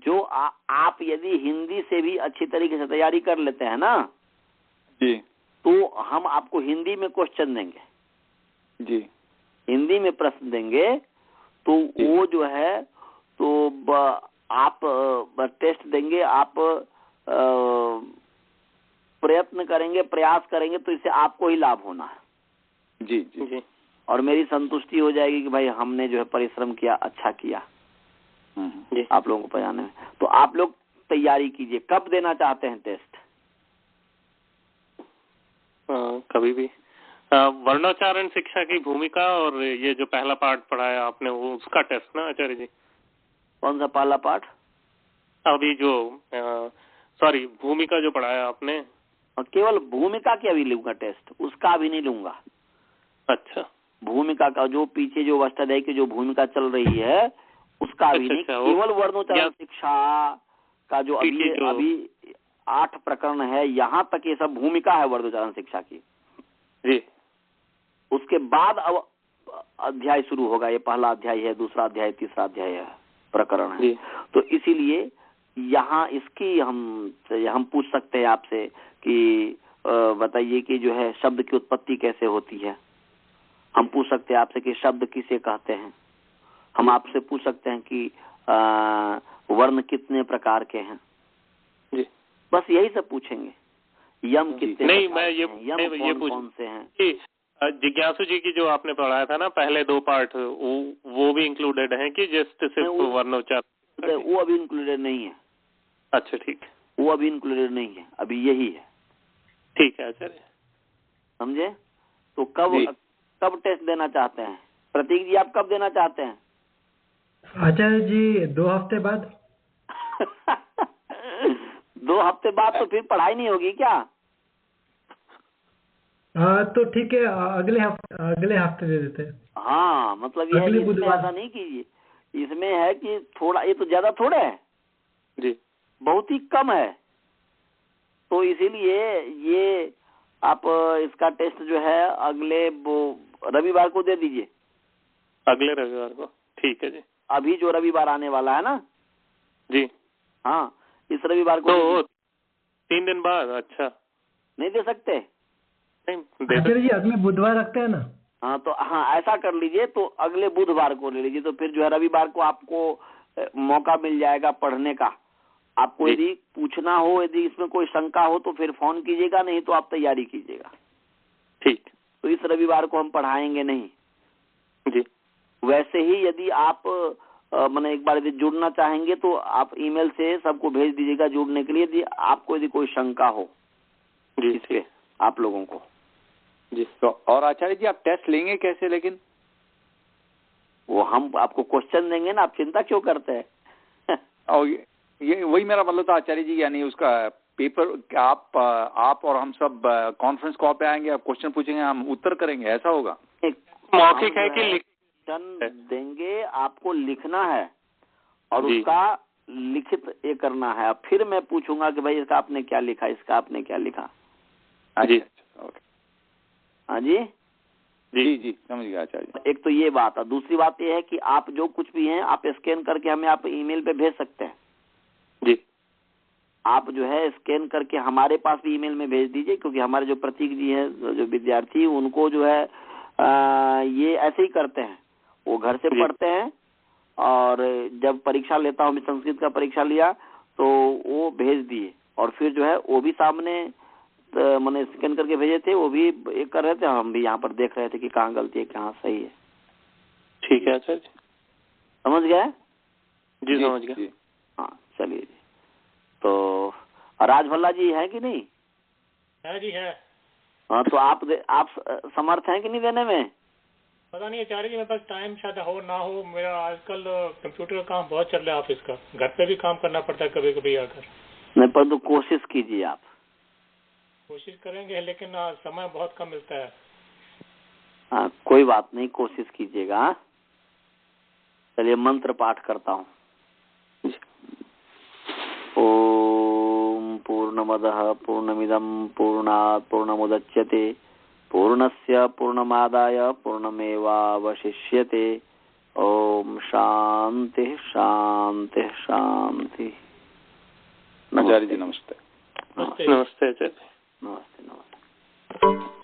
Speaker 1: जो आप यदि हिंदी से भी अच्छी तरीके से तैयारी कर लेते हैं ना
Speaker 4: जी, तो
Speaker 1: हम आपको हिंदी में क्वेश्चन देंगे
Speaker 4: जी,
Speaker 1: हिंदी में प्रश्न देंगे, तो वो जो है तो आप टेस्ट देंगे, आप प्रयत्न करेंगे, प्रयास करेंगे, तो इससे आपको ही लाभ होना है।
Speaker 4: जी जी जी।
Speaker 1: और मेरी संतुष्टि हो जाएगी कि भाई हमने जो है परिश्रम किया, अच्छा किया आप लोगों को पढ़ाने में। तो आप लोग तैयारी कीजिए। कब देना चाहते हैं टेस्ट?
Speaker 2: कभी भी। वर्णोच्चारण शिक्षा की भूमिका और ये जो पहला पाठ पढ़ाया आपने वो उसका टेस्ट ना आचार्य जी?
Speaker 1: कौन सा पहला पाठ?
Speaker 2: अभी जो सॉरी भूमिका जो पढ़ाया आपने।
Speaker 1: केवल भूमिका की अभी लूंगा टेस्ट, उसका अभी नहीं लूंगा।
Speaker 2: अच्छा,
Speaker 1: भूमिका का जो पीछे जो अष्टाध्यायी की जो भूमिका चल रही है उसका अभी नहीं, केवल वर्णोच्चारण शिक्षा का जो अभी 8 प्रकरण है, यहाँ तक ये सब भूमिका है वर्णोच्चारण शिक्षा की
Speaker 2: जी।
Speaker 1: उसके बाद अब अध्याय शुरू होगा। ये पहला अध्याय है, दूसरा अध्याय, तीसरा अध्याय है, प्रकरण है। तो इसीलिए यहाँ इसकी हम पूछ सकते हैं आपसे कि बताइए कि जो है शब्द की उत्पत्ति कैसे होती है। हम पूछ सकते हैं आपसे कि शब्द किसे कहते हैं। हम आपसे पूछ सकते हैं कि वर्ण कितने प्रकार के हैं
Speaker 2: जी।
Speaker 1: बस यही सब पूछेंगे। यम कितने
Speaker 2: नहीं,
Speaker 1: प्रकार
Speaker 2: मैं ये
Speaker 1: कौन से हैं।
Speaker 2: जिज्ञासु जी की जो आपने पढ़ाया था ना पहले 2 पार्ट, वो भी इंक्लूडेड है कि जस्ट सिर्फ वर्णोच्चारण?
Speaker 1: वो अभी इंक्लूडेड नहीं है।
Speaker 2: अच्छा ठीक,
Speaker 1: वो अभी इंक्लूडेड नहीं है, अभी यही है।
Speaker 2: ठीक है आचार्य,
Speaker 1: समझे? तो कब टेस्ट देना चाहते हैं प्रतीक जी? आप कब देना चाहते हैं?
Speaker 3: आचार्य जी 2 हफ्ते बाद।
Speaker 1: 2 हफ्ते बाद तो फिर पढ़ाई नहीं होगी क्या?
Speaker 3: तो ठीक है, अगले हफ्ते दे देते हैं।
Speaker 1: हाँ, मतलब ये है, इसमें ऐसा नहीं कीजिए। इसमें है कि थोड़ा, ये तो ज्यादा थोड़े है
Speaker 2: जी,
Speaker 1: बहुत ही कम है। तो इसीलिए ये आप इसका टेस्ट जो है अगले रविवार को दे दीजिए।
Speaker 2: अगले रविवार को? ठीक है जी।
Speaker 1: अभी जो रविवार आने वाला है ना
Speaker 2: जी,
Speaker 1: हाँ, इस रविवार को।
Speaker 2: तो 3 दिन बाद? अच्छा,
Speaker 1: नहीं दे सकते?
Speaker 3: आचार्य जी अगले बुधवार रखते हैं ना।
Speaker 1: हाँ, तो हाँ ऐसा कर लीजिए, तो अगले बुधवार को ले लीजिए। तो फिर जो है रविवार को आपको मौका मिल जाएगा पढ़ने का। आपको यदि पूछना हो, यदि इसमें कोई शंका हो तो फिर फोन कीजिएगा, नहीं तो आप तैयारी कीजिएगा।
Speaker 2: ठीक।
Speaker 1: तो इस रविवार को हम पढ़ाएंगे नहीं
Speaker 2: जी।
Speaker 1: वैसे ही यदि आप मैंने एक बार यदि जुड़ना चाहेंगे तो आप ईमेल से सबको भेज दीजिएगा जुड़ने के लिए, यदि आपको यदि कोई शंका हो
Speaker 2: जी
Speaker 1: इसके आप लोगों को
Speaker 4: जी। तो और आचार्य जी आप टेस्ट लेंगे कैसे? लेकिन
Speaker 1: वो हम आपको क्वेश्चन देंगे ना, आप चिंता क्यों करते हैं?
Speaker 4: और ये वही मेरा मतलब था आचार्य जी, यानी उसका पेपर आप और हम सब कॉन्फ्रेंस कॉल पे आएंगे, आप क्वेश्चन पूछेंगे, हम उत्तर करेंगे, ऐसा होगा?
Speaker 2: मौखिक है कि
Speaker 1: क्वेश्चन देंगे, आपको लिखना है और उसका लिखित ये करना है। फिर मैं पूछूंगा कि भाई इसका आपने क्या लिखा, इसका आपने क्या लिखा।
Speaker 2: जी,
Speaker 1: हाँ जी
Speaker 4: जी जी, समझ गया आचार्य।
Speaker 1: एक तो ये बात है। दूसरी बात ये है कि आप जो कुछ भी हैं आप स्कैन करके हमें आप ईमेल पे भेज सकते हैं
Speaker 2: जी।
Speaker 1: आप जो है स्कैन करके हमारे पास भी ईमेल में भेज दीजिए, क्योंकि हमारे जो प्रतीक जी हैं जो विद्यार्थी, उनको जो है ये ऐसे ही करते हैं। वो घर से पढ़ते हैं और जब परीक्षा लेता हूँ, संस्कृत का परीक्षा लिया तो वो भेज दिए, और फिर जो है वो भी सामने मैंने स्कैन करके भेजे थे, वो भी एक कर रहे थे, हम भी यहाँ पर देख रहे थे कि कहाँ गलती है कहाँ सही है।
Speaker 2: ठीक है सर,
Speaker 1: समझ गए?
Speaker 2: जी समझ गया।
Speaker 1: हाँ चलिए जी। तो राज भल्ला जी है कि नहीं?
Speaker 5: है जी, है।
Speaker 1: हाँ, तो आप समर्थ हैं कि नहीं देने में?
Speaker 5: पता नहीं आचार्य जी, मेरे पास टाइम शायद हो ना हो। मेरा आजकल कंप्यूटर का काम बहुत चल रहा है ऑफिस का, घर पे भी काम करना पड़ता है कभी कभी आकर।
Speaker 1: नहीं, परंतु कोशिश कीजिए आप।
Speaker 5: कोशिश करेंगे, लेकिन समय बहुत कम मिलता है।
Speaker 1: हाँ, कोई बात नहीं, कोशिश कीजिएगा। चलिए मंत्र पाठ करता हूँ। ओम पूर्णमदः पूर्णमिदं पूर्णात् पूर्णमुदच्यते पूर्णस्य पूर्णमादाय पूर्णमेवावशिष्यते। ओम शांति शांति शांति।
Speaker 4: आचार्य जी नमस्ते।
Speaker 2: नमस्ते आचार्य।
Speaker 1: नमस्ते नमस्ते।